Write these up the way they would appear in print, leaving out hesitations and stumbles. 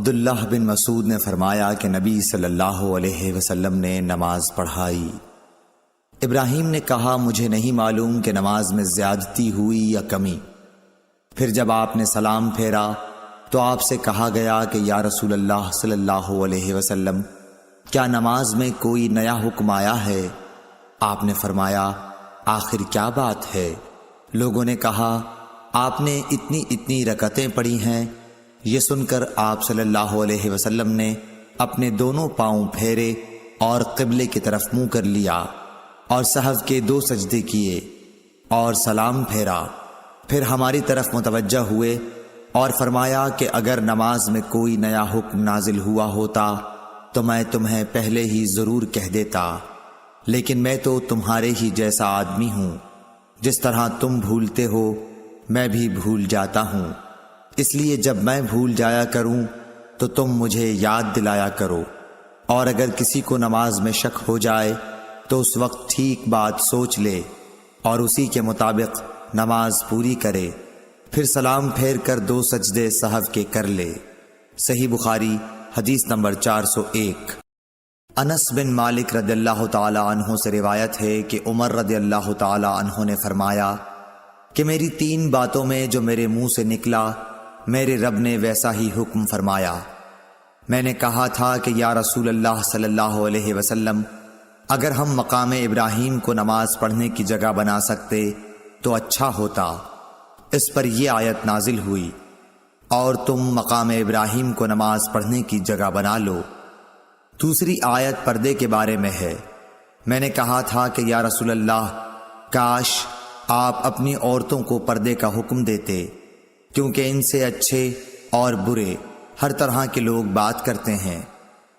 عبداللہ بن مسعود نے فرمایا کہ نبی صلی اللہ علیہ وسلم نے نماز پڑھائی۔ ابراہیم نے کہا مجھے نہیں معلوم کہ نماز میں زیادتی ہوئی یا کمی۔ پھر جب آپ نے سلام پھیرا تو آپ سے کہا گیا کہ یا رسول اللہ صلی اللہ علیہ وسلم کیا نماز میں کوئی نیا حکم آیا ہے؟ آپ نے فرمایا آخر کیا بات ہے؟ لوگوں نے کہا آپ نے اتنی رکعتیں پڑھی ہیں۔ یہ سن کر آپ صلی اللہ علیہ وسلم نے اپنے دونوں پاؤں پھیرے اور قبلے کی طرف منہ کر لیا اور سہو کے 2 سجدے کیے اور سلام پھیرا۔ پھر ہماری طرف متوجہ ہوئے اور فرمایا کہ اگر نماز میں کوئی نیا حکم نازل ہوا ہوتا تو میں تمہیں پہلے ہی ضرور کہہ دیتا، لیکن میں تو تمہارے ہی جیسا آدمی ہوں، جس طرح تم بھولتے ہو میں بھی بھول جاتا ہوں، اس لیے جب میں بھول جایا کروں تو تم مجھے یاد دلایا کرو، اور اگر کسی کو نماز میں شک ہو جائے تو اس وقت ٹھیک بات سوچ لے اور اسی کے مطابق نماز پوری کرے، پھر سلام پھیر کر 2 سجدے سہو کے کر لے۔ صحیح بخاری حدیث نمبر 401۔ انس بن مالک رضی اللہ تعالی عنہ سے روایت ہے کہ عمر رضی اللہ تعالی عنہ نے فرمایا کہ میری 3 باتوں میں جو میرے منہ سے نکلا میرے رب نے ویسا ہی حکم فرمایا۔ میں نے کہا تھا کہ یا رسول اللہ صلی اللہ علیہ وسلم اگر ہم مقام ابراہیم کو نماز پڑھنے کی جگہ بنا سکتے تو اچھا ہوتا۔ اس پر یہ آیت نازل ہوئی اور تم مقام ابراہیم کو نماز پڑھنے کی جگہ بنا لو۔ دوسری آیت پردے کے بارے میں ہے۔ میں نے کہا تھا کہ یا رسول اللہ کاش آپ اپنی عورتوں کو پردے کا حکم دیتے، کیونکہ ان سے اچھے اور برے ہر طرح کے لوگ بات کرتے ہیں۔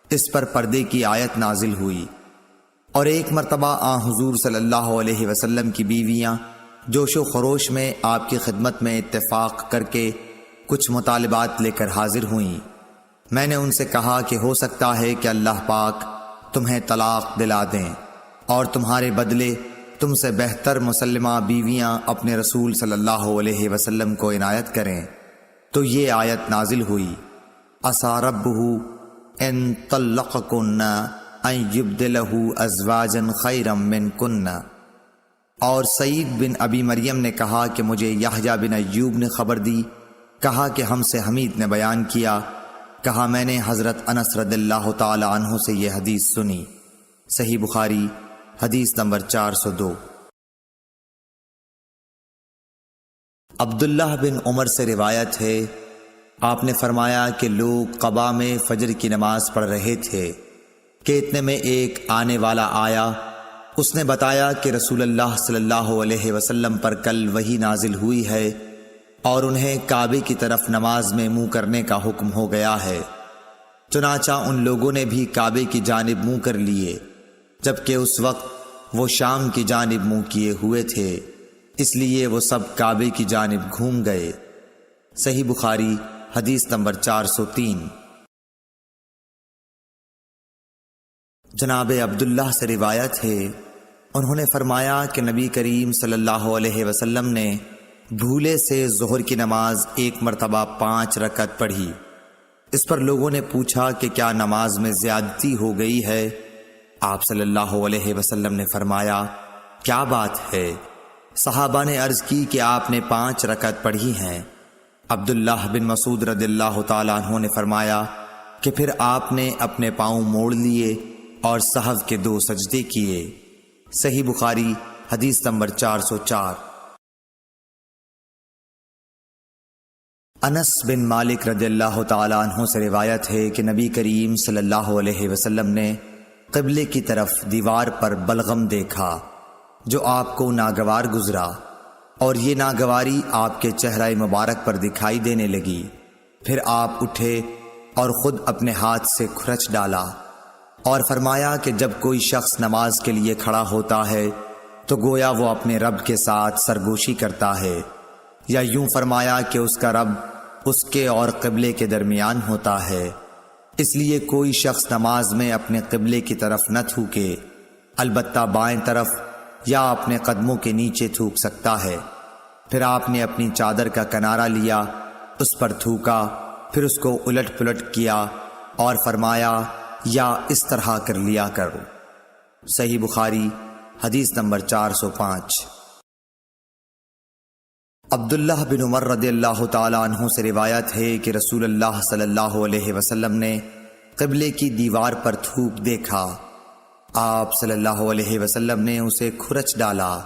اس پر پردے کی آیت نازل ہوئی۔ اور ایک مرتبہ حضور صلی اللہ علیہ وسلم کی بیویاں جوش و خروش میں آپ کی خدمت میں اتفاق کر کے کچھ مطالبات لے کر حاضر ہوئیں۔ میں نے ان سے کہا کہ ہو سکتا ہے کہ اللہ پاک تمہیں طلاق دلا دیں اور تمہارے بدلے تم سے بہتر مسلمہ بیویاں اپنے رسول صلی اللہ علیہ وسلم کو عنایت کریں، تو یہ آیت نازل ہوئی عسیٰ ربہ ان طلقکن ان یبدلہ ازواجا خیرا منکن۔ اور سعید بن ابی مریم نے کہا کہ مجھے یحییٰ بن ایوب نے خبر دی، کہا کہ ہم سے حمید نے بیان کیا، کہا میں نے حضرت انس رضی اللہ تعالی عنہ سے یہ حدیث سنی۔ صحیح بخاری حدیث نمبر 402۔ عبداللہ بن عمر سے روایت ہے آپ نے فرمایا کہ لوگ قباء میں فجر کی نماز پڑھ رہے تھے کہ اتنے میں ایک آنے والا آیا، اس نے بتایا کہ رسول اللہ صلی اللہ علیہ وسلم پر کل وحی نازل ہوئی ہے اور انہیں کعبے کی طرف نماز میں منہ کرنے کا حکم ہو گیا ہے۔ چنانچہ ان لوگوں نے بھی کعبے کی جانب منہ کر لیے، جبکہ اس وقت وہ شام کی جانب منہ کیے ہوئے تھے، اس لیے وہ سب کعبے کی جانب گھوم گئے۔ صحیح بخاری حدیث نمبر 403۔ جناب عبداللہ سے روایت ہے انہوں نے فرمایا کہ نبی کریم صلی اللہ علیہ وسلم نے بھولے سے ظہر کی نماز ایک مرتبہ 5 رکعت پڑھی۔ اس پر لوگوں نے پوچھا کہ کیا نماز میں زیادتی ہو گئی ہے؟ آپ صلی اللہ علیہ وسلم نے فرمایا کیا بات ہے؟ صحابہ نے عرض کی کہ آپ نے 5 رکعت پڑھی ہیں۔ عبداللہ بن مسعود رضی اللہ تعالیٰ عنہ نے فرمایا کہ پھر آپ نے اپنے پاؤں موڑ لیے اور سہو کے 2 سجدے کیے۔ صحیح بخاری حدیث نمبر 404۔ انس بن مالک رضی اللہ تعالیٰ عنہ سے روایت ہے کہ نبی کریم صلی اللہ علیہ وسلم نے قبلے کی طرف دیوار پر بلغم دیکھا جو آپ کو ناگوار گزرا، اور یہ ناگواری آپ کے چہرہ مبارک پر دکھائی دینے لگی۔ پھر آپ اٹھے اور خود اپنے ہاتھ سے کھرچ ڈالا اور فرمایا کہ جب کوئی شخص نماز کے لیے کھڑا ہوتا ہے تو گویا وہ اپنے رب کے ساتھ سرگوشی کرتا ہے، یا یوں فرمایا کہ اس کا رب اس کے اور قبلے کے درمیان ہوتا ہے، اس لیے کوئی شخص نماز میں اپنے قبلے کی طرف نہ تھوکے، البتہ بائیں طرف یا اپنے قدموں کے نیچے تھوک سکتا ہے۔ پھر آپ نے اپنی چادر کا کنارہ لیا، اس پر تھوکا پھر اس کو الٹ پلٹ کیا اور فرمایا یا اس طرح کر لیا کر۔ صحیح بخاری حدیث نمبر 405۔ عبداللہ بن عمر رضی اللہ تعالی عنہ سے روایت ہے کہ رسول اللہ صلی اللہ علیہ وسلم نے قبلے کی دیوار پر تھوک دیکھا۔ آپ صلی اللہ علیہ وسلم نے اسے کھرچ ڈالا۔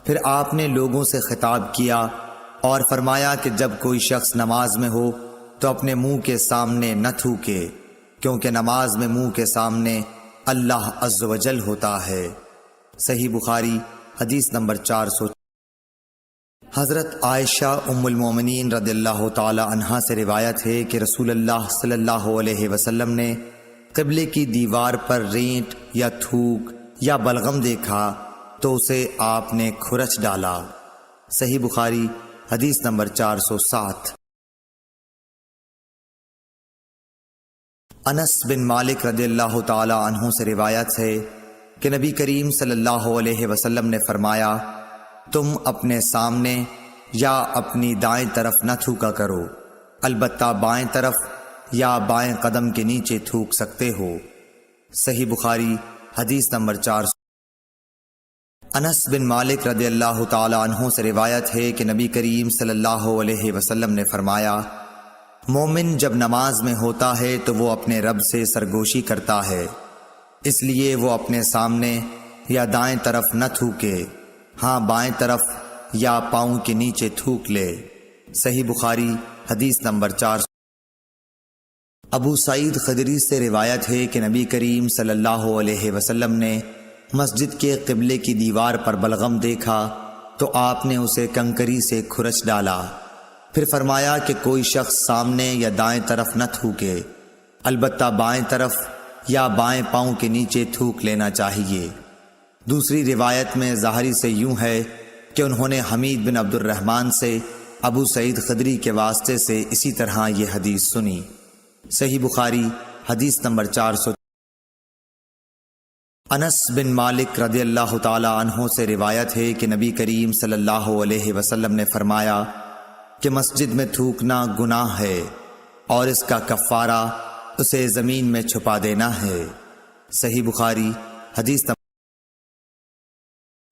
پھر آپ نے لوگوں سے خطاب کیا اور فرمایا کہ جب کوئی شخص نماز میں ہو تو اپنے منہ کے سامنے نہ تھوکے، کیونکہ نماز میں منہ کے سامنے اللہ عز و جل ہوتا ہے۔ صحیح بخاری حدیث نمبر 400۔ حضرت عائشہ ام المومنین رضی اللہ تعالی عنہا سے روایت ہے کہ رسول اللہ صلی اللہ علیہ وسلم نے قبلے کی دیوار پر رینٹ یا تھوک یا بلغم دیکھا تو اسے آپ نے کھرچ ڈالا۔ صحیح بخاری حدیث نمبر 407۔ انس بن مالک رضی اللہ تعالی عنہ سے روایت ہے کہ نبی کریم صلی اللہ علیہ وسلم نے فرمایا، تم اپنے سامنے یا اپنی دائیں طرف نہ تھوکا کرو، البتہ بائیں طرف یا بائیں قدم کے نیچے تھوک سکتے ہو۔ صحیح بخاری حدیث نمبر 400۔ انس بن مالک رضی اللہ تعالی عنہ سے روایت ہے کہ نبی کریم صلی اللہ علیہ وسلم نے فرمایا، مومن جب نماز میں ہوتا ہے تو وہ اپنے رب سے سرگوشی کرتا ہے، اس لیے وہ اپنے سامنے یا دائیں طرف نہ تھوکے، ہاں بائیں طرف یا پاؤں کے نیچے تھوک لے۔ صحیح بخاری حدیث نمبر 400۔ ابو سعید خدری سے روایت ہے کہ نبی کریم صلی اللہ علیہ وسلم نے مسجد کے قبلے کی دیوار پر بلغم دیکھا تو آپ نے اسے کنکری سے کھرچ ڈالا۔ پھر فرمایا کہ کوئی شخص سامنے یا دائیں طرف نہ تھوکے، البتہ بائیں طرف یا بائیں پاؤں کے نیچے تھوک لینا چاہیے۔ دوسری روایت میں ظاہری سے یوں ہے کہ انہوں نے حمید بن عبد الرحمن سے ابو سعید خدری کے واسطے سے اسی طرح یہ حدیث سنی۔ صحیح بخاری حدیث نمبر 400۔ انس بن مالک رضی اللہ تعالی عنہ سے روایت ہے کہ نبی کریم صلی اللہ علیہ وسلم نے فرمایا کہ مسجد میں تھوکنا گناہ ہے اور اس کا کفارہ اسے زمین میں چھپا دینا ہے۔ صحیح بخاری حدیث نمبر۔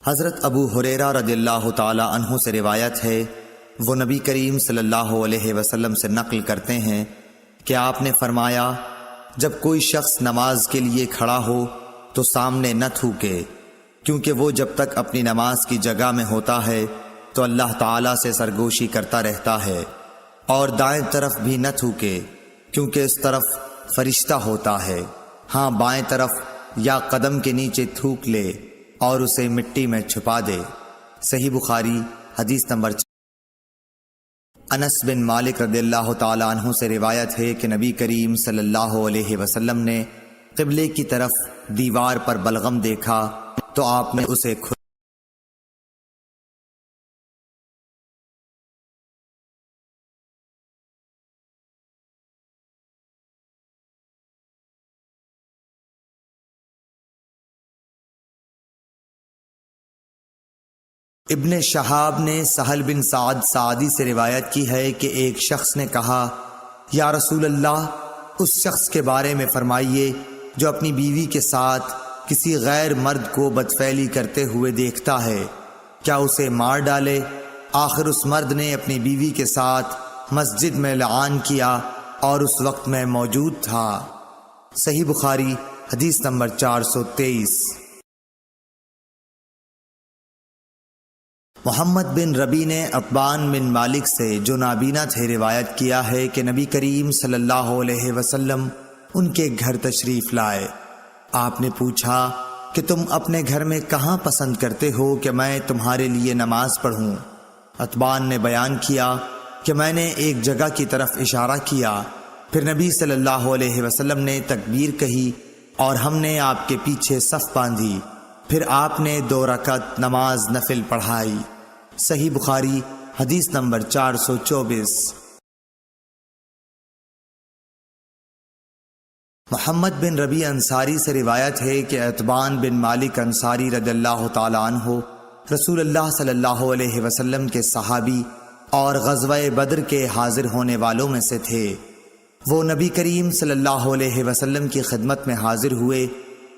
حضرت ابو ہریرہ رضی اللہ تعالی عنہ سے روایت ہے، وہ نبی کریم صلی اللہ علیہ وسلم سے نقل کرتے ہیں کہ آپ نے فرمایا، جب کوئی شخص نماز کے لیے کھڑا ہو تو سامنے نہ تھوکے، کیونکہ وہ جب تک اپنی نماز کی جگہ میں ہوتا ہے تو اللہ تعالیٰ سے سرگوشی کرتا رہتا ہے، اور دائیں طرف بھی نہ تھوکے، کیونکہ اس طرف فرشتہ ہوتا ہے، ہاں بائیں طرف یا قدم کے نیچے تھوک لے اور اسے مٹی میں چھپا دے۔ صحیح بخاری حدیث نمبر 4۔ انس بن مالک رضی اللہ تعالی عنہ سے روایت ہے کہ نبی کریم صلی اللہ علیہ وسلم نے قبلے کی طرف دیوار پر بلغم دیکھا تو آپ نے اسے ابن شہاب نے سہل بن سعد سعدی سے روایت کی ہے کہ ایک شخص نے کہا، یا رسول اللہ، اس شخص کے بارے میں فرمائیے جو اپنی بیوی کے ساتھ کسی غیر مرد کو بدفعلی کرتے ہوئے دیکھتا ہے، کیا اسے مار ڈالے؟ آخر اس مرد نے اپنی بیوی کے ساتھ مسجد میں لعان کیا اور اس وقت میں موجود تھا۔ صحیح بخاری حدیث نمبر 423۔ محمد بن ربی نے عتبان بن مالک سے جو نابینا تھے روایت کیا ہے کہ نبی کریم صلی اللہ علیہ وسلم ان کے گھر تشریف لائے۔ آپ نے پوچھا کہ تم اپنے گھر میں کہاں پسند کرتے ہو کہ میں تمہارے لیے نماز پڑھوں؟ عتبان نے بیان کیا کہ میں نے ایک جگہ کی طرف اشارہ کیا، پھر نبی صلی اللہ علیہ وسلم نے تکبیر کہی اور ہم نے آپ کے پیچھے صف باندھی، پھر آپ نے 2 رکعت نماز نفل پڑھائی۔ صحیح بخاری حدیث نمبر 424۔ محمد بن ربی انصاری سے روایت ہے کہ عتبان بن مالک انصاری رضی اللہ تعالی عنہ رسول اللہ صلی اللہ علیہ وسلم کے صحابی اور غزوہ بدر کے حاضر ہونے والوں میں سے تھے۔ وہ نبی کریم صلی اللہ علیہ وسلم کی خدمت میں حاضر ہوئے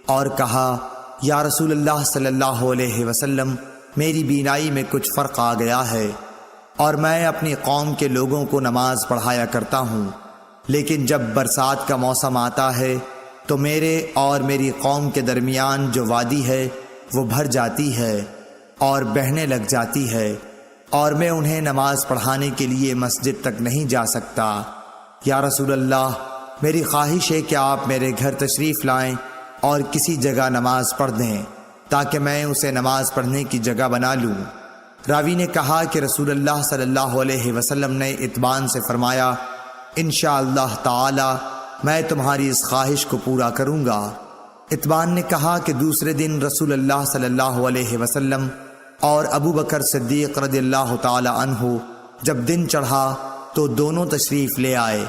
اور کہا، یا رسول اللہ صلی اللہ علیہ وسلم، میری بینائی میں کچھ فرق آ گیا ہے اور میں اپنی قوم کے لوگوں کو نماز پڑھایا کرتا ہوں، لیکن جب برسات کا موسم آتا ہے تو میرے اور میری قوم کے درمیان جو وادی ہے وہ بھر جاتی ہے اور بہنے لگ جاتی ہے، اور میں انہیں نماز پڑھانے کے لیے مسجد تک نہیں جا سکتا۔ یا رسول اللہ، میری خواہش ہے کہ آپ میرے گھر تشریف لائیں اور کسی جگہ نماز پڑھ دیں تاکہ میں اسے نماز پڑھنے کی جگہ بنا لوں۔ راوی نے کہا کہ رسول اللہ صلی اللہ علیہ وسلم نے اتبان سے فرمایا، انشاءاللہ تعالی میں تمہاری اس خواہش کو پورا کروں گا۔ اتبان نے کہا کہ دوسرے دن رسول اللہ صلی اللہ علیہ وسلم اور ابو بکر صدیق رضی اللہ تعالی عنہ جب دن چڑھا تو دونوں تشریف لے آئے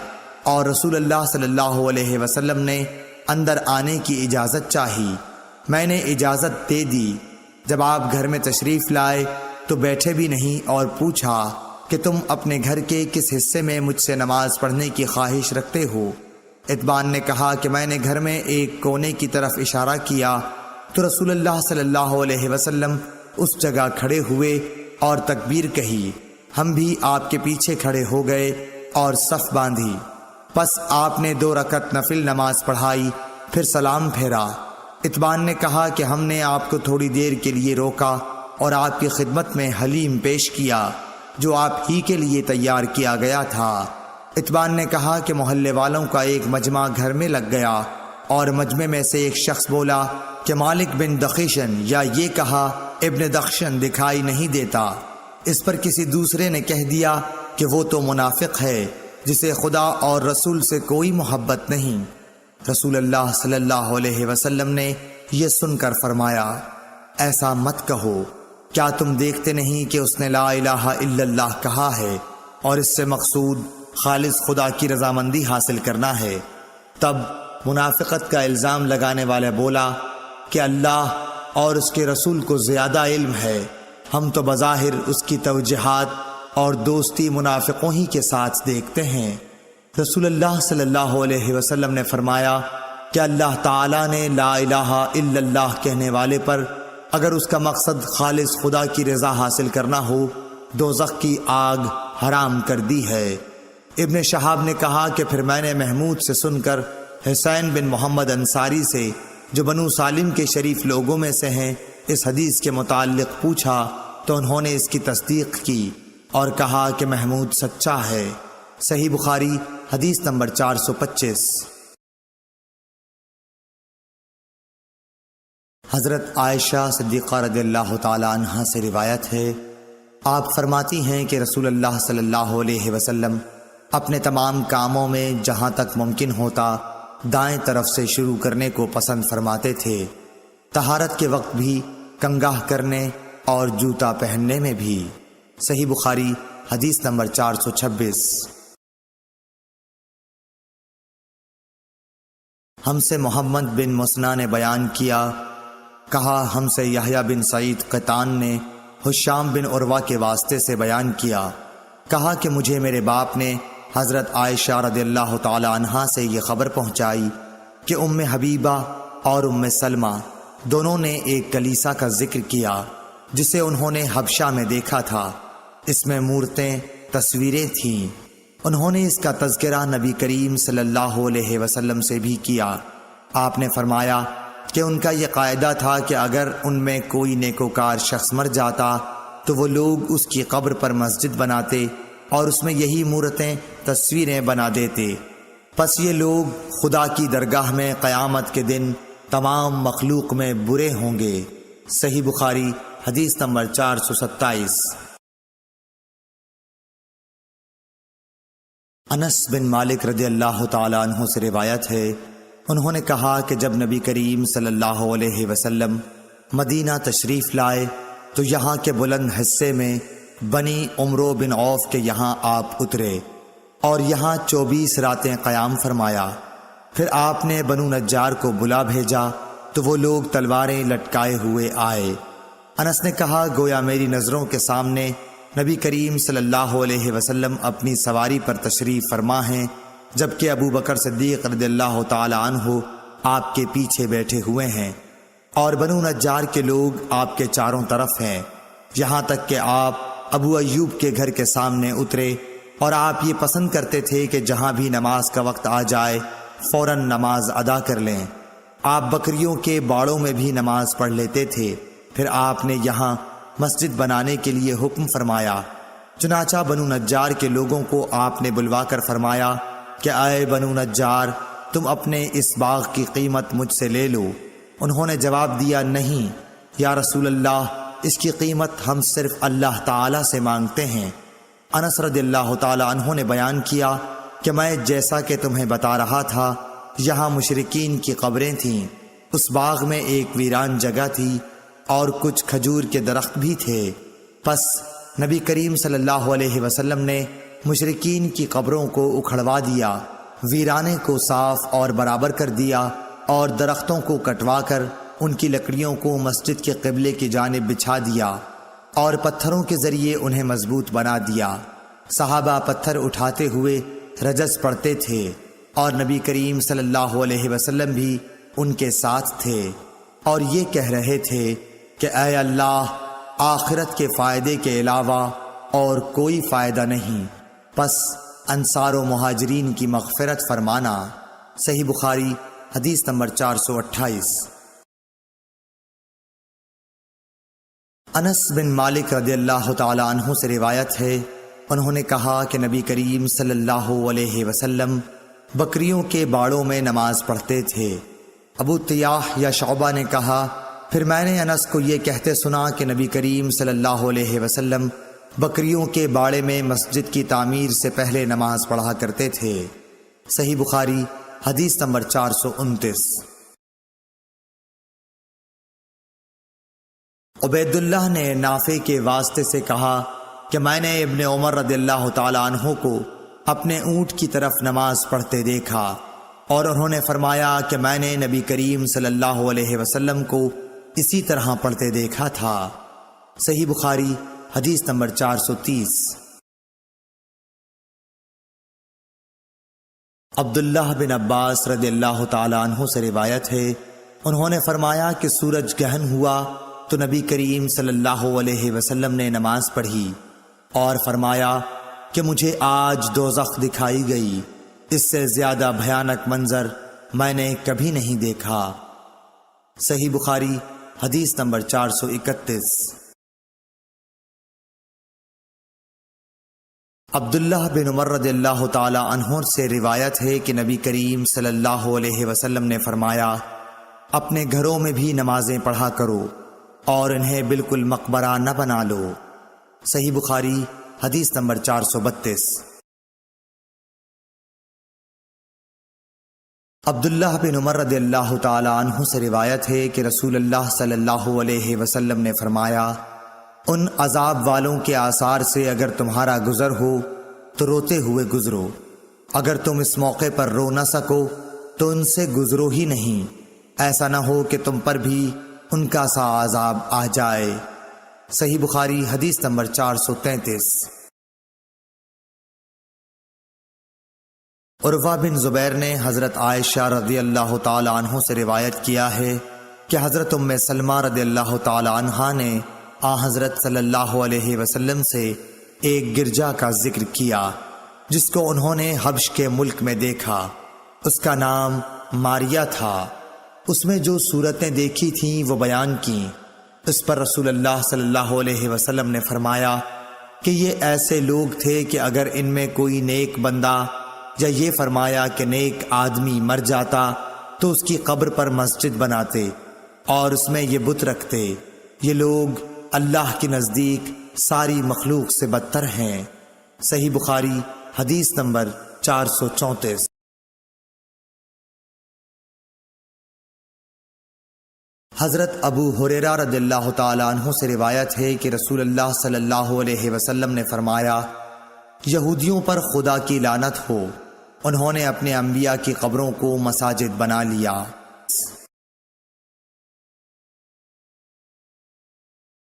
اور رسول اللہ صلی اللہ علیہ وسلم نے اندر آنے کی اجازت چاہی۔ میں نے اجازت دے دی۔ جب آپ گھر میں تشریف لائے تو بیٹھے بھی نہیں اور پوچھا کہ تم اپنے گھر کے کس حصے میں مجھ سے نماز پڑھنے کی خواہش رکھتے ہو؟ اتبان نے کہا کہ میں نے گھر میں ایک کونے کی طرف اشارہ کیا تو رسول اللہ صلی اللہ علیہ وسلم اس جگہ کھڑے ہوئے اور تکبیر کہی۔ ہم بھی آپ کے پیچھے کھڑے ہو گئے اور صف باندھی۔ پس آپ نے 2 رکعت نفل نماز پڑھائی، پھر سلام پھیرا۔ اتبان نے کہا کہ ہم نے آپ کو تھوڑی دیر کے لیے روکا اور آپ کی خدمت میں حلیم پیش کیا جو آپ ہی کے لیے تیار کیا گیا تھا۔ اتبان نے کہا کہ محلے والوں کا ایک مجمع گھر میں لگ گیا اور مجمع میں سے ایک شخص بولا کہ مالک بن دخشن، یا یہ کہا ابن دخشن دکھائی نہیں دیتا۔ اس پر کسی دوسرے نے کہہ دیا کہ وہ تو منافق ہے جسے خدا اور رسول سے کوئی محبت نہیں۔ رسول اللہ صلی اللہ علیہ وسلم نے یہ سن کر فرمایا، ایسا مت کہو، کیا تم دیکھتے نہیں کہ اس نے لا الہ الا اللہ کہا ہے اور اس سے مقصود خالص خدا کی رضامندی حاصل کرنا ہے؟ تب منافقت کا الزام لگانے والا بولا کہ اللہ اور اس کے رسول کو زیادہ علم ہے، ہم تو بظاہر اس کی توجیہات اور دوستی منافقوں ہی کے ساتھ دیکھتے ہیں۔ رسول اللہ صلی اللہ علیہ وسلم نے فرمایا کہ اللہ تعالیٰ نے لا الہ الا اللہ کہنے والے پر اگر اس کا مقصد خالص خدا کی رضا حاصل کرنا ہو، دوزخ کی آگ حرام کر دی ہے۔ ابن شہاب نے کہا کہ پھر میں نے محمود سے سن کر حسین بن محمد انصاری سے، جو بنو سالم کے شریف لوگوں میں سے ہیں، اس حدیث کے متعلق پوچھا تو انہوں نے اس کی تصدیق کی اور کہا کہ محمود سچا ہے۔ صحیح بخاری حدیث نمبر 425۔ حضرت عائشہ صدیقہ رضی اللہ تعالی عنہا سے روایت ہے، آپ فرماتی ہیں کہ رسول اللہ صلی اللہ علیہ وسلم اپنے تمام کاموں میں جہاں تک ممکن ہوتا دائیں طرف سے شروع کرنے کو پسند فرماتے تھے، طہارت کے وقت بھی، کنگھا کرنے اور جوتا پہننے میں بھی۔ صحیح بخاری حدیث نمبر 426۔ ہم سے محمد بن مسنا نے بیان کیا، کہا ہم سے یحییٰ بن سعید قطان نے ہشام بن عروہ کے واسطے سے بیان کیا، کہا کہ مجھے میرے باپ نے حضرت عائشہ رضی اللہ تعالی عنہا سے یہ خبر پہنچائی کہ ام حبیبہ اور ام سلمہ دونوں نے ایک کلیسا کا ذکر کیا جسے انہوں نے حبشہ میں دیکھا تھا۔ اس میں مورتیں، تصویریں تھیں۔ انہوں نے اس کا تذکرہ نبی کریم صلی اللہ علیہ وسلم سے بھی کیا۔ آپ نے فرمایا کہ ان کا یہ قاعدہ تھا کہ اگر ان میں کوئی نیکوکار شخص مر جاتا تو وہ لوگ اس کی قبر پر مسجد بناتے اور اس میں یہی مورتیں، تصویریں بنا دیتے۔ پس یہ لوگ خدا کی درگاہ میں قیامت کے دن تمام مخلوق میں برے ہوں گے۔ صحیح بخاری حدیث نمبر 427۔ انس بن مالک رضی اللہ تعالیٰ عنہ سے روایت ہے، انہوں نے کہا کہ جب نبی کریم صلی اللہ علیہ وسلم مدینہ تشریف لائے تو یہاں کے بلند حصے میں بنی عمرو بن عوف کے یہاں آپ اترے اور یہاں 24 راتیں قیام فرمایا۔ پھر آپ نے بنو نجار کو بلا بھیجا تو وہ لوگ تلواریں لٹکائے ہوئے آئے۔ انس نے کہا گویا میری نظروں کے سامنے نبی کریم صلی اللہ علیہ وسلم اپنی سواری پر تشریف فرما ہیں جبکہ ابو بکر صدیق رضی اللہ تعالی عنہ آپ کے پیچھے بیٹھے ہوئے ہیں اور بنو نجار کے لوگ آپ کے چاروں طرف ہیں، یہاں تک کہ آپ ابو ایوب کے گھر کے سامنے اترے اور آپ یہ پسند کرتے تھے کہ جہاں بھی نماز کا وقت آ جائے فوراً نماز ادا کر لیں۔ آپ بکریوں کے باڑوں میں بھی نماز پڑھ لیتے تھے۔ پھر آپ نے یہاں مسجد بنانے کے لیے حکم فرمایا، چنانچہ بنو نجار کے لوگوں کو آپ نے بلوا کر فرمایا کہ اے بنو نجار، تم اپنے اس باغ کی قیمت مجھ سے لے لو۔ انہوں نے جواب دیا، نہیں یا رسول اللہ، اس کی قیمت ہم صرف اللہ تعالی سے مانگتے ہیں۔ انس رضی اللہ تعالی عنہ نے بیان کیا کہ میں جیسا کہ تمہیں بتا رہا تھا، یہاں مشرکین کی قبریں تھیں۔ اس باغ میں ایک ویران جگہ تھی اور کچھ کھجور کے درخت بھی تھے۔ پس نبی کریم صلی اللہ علیہ وسلم نے مشرکین کی قبروں کو اکھڑوا دیا، ویرانے کو صاف اور برابر کر دیا اور درختوں کو کٹوا کر ان کی لکڑیوں کو مسجد کے قبلے کی جانب بچھا دیا اور پتھروں کے ذریعے انہیں مضبوط بنا دیا۔ صحابہ پتھر اٹھاتے ہوئے رجز پڑھتے تھے اور نبی کریم صلی اللہ علیہ وسلم بھی ان کے ساتھ تھے اور یہ کہہ رہے تھے کہ اے اللہ، آخرت کے فائدے کے علاوہ اور کوئی فائدہ نہیں، پس انصار و مہاجرین کی مغفرت فرمانا۔ صحیح بخاری حدیث نمبر 428۔ انس بن مالک رضی اللہ تعالی عنہ سے روایت ہے، انہوں نے کہا کہ نبی کریم صلی اللہ علیہ وسلم بکریوں کے باڑوں میں نماز پڑھتے تھے۔ ابو طیاح یا شعبہ نے کہا، پھر میں نے انس کو یہ کہتے سنا کہ نبی کریم صلی اللہ علیہ وسلم بکریوں کے باڑے میں مسجد کی تعمیر سے پہلے نماز پڑھا کرتے تھے۔ صحیح بخاری حدیث نمبر 429۔ عبید اللہ نے نافع کے واسطے سے کہا کہ میں نے ابن عمر رضی اللہ تعالی عنہ کو اپنے اونٹ کی طرف نماز پڑھتے دیکھا اور انہوں نے فرمایا کہ میں نے نبی کریم صلی اللہ علیہ وسلم کو اسی طرح پڑھتے دیکھا تھا۔ صحیح بخاری حدیث نمبر 430۔ عبداللہ بن عباس رضی اللہ تعالی عنہ سے روایت ہے، انہوں نے فرمایا کہ سورج گہن ہوا تو نبی کریم صلی اللہ علیہ وسلم نے نماز پڑھی اور فرمایا کہ مجھے آج دوزخ دکھائی گئی، اس سے زیادہ بھیانک منظر میں نے کبھی نہیں دیکھا۔ صحیح بخاری حدیث نمبر 431۔ عبداللہ بن عمر رضی اللہ تعالی عنہ سے روایت ہے کہ نبی کریم صلی اللہ علیہ وسلم نے فرمایا، اپنے گھروں میں بھی نمازیں پڑھا کرو اور انہیں بالکل مقبرہ نہ بنا لو۔ صحیح بخاری حدیث نمبر 432۔ عبداللہ بن عمر رضی اللہ تعالی عنہ سے روایت ہے کہ رسول اللہ صلی اللہ علیہ وسلم نے فرمایا، ان عذاب والوں کے آثار سے اگر تمہارا گزر ہو تو روتے ہوئے گزرو، اگر تم اس موقع پر رو نہ سکو تو ان سے گزرو ہی نہیں، ایسا نہ ہو کہ تم پر بھی ان کا سا عذاب آ جائے۔ صحیح بخاری حدیث نمبر 433۔ عروہ بن زبیر نے حضرت عائشہ رضی اللہ تعالی عنہ سے روایت کیا ہے کہ حضرت ام سلمہ رضی اللہ تعالی عنہ نے حضرت صلی اللہ علیہ وسلم سے ایک گرجا کا ذکر کیا جس کو انہوں نے حبش کے ملک میں دیکھا، اس کا نام ماریہ تھا۔ اس میں جو صورتیں دیکھی تھیں وہ بیان کیں۔ اس پر رسول اللہ صلی اللہ علیہ وسلم نے فرمایا کہ یہ ایسے لوگ تھے کہ اگر ان میں کوئی نیک بندہ، یا یہ فرمایا کہ نیک آدمی مر جاتا تو اس کی قبر پر مسجد بناتے اور اس میں یہ بت رکھتے، یہ لوگ اللہ کے نزدیک ساری مخلوق سے بدتر ہیں۔ صحیح بخاری حدیث نمبر 434۔ حضرت ابو ہریرہ رضی اللہ تعالی عنہ سے روایت ہے کہ رسول اللہ صلی اللہ علیہ وسلم نے فرمایا، یہودیوں پر خدا کی لعنت ہو، انہوں نے اپنے انبیاء کی قبروں کو مساجد بنا لیا۔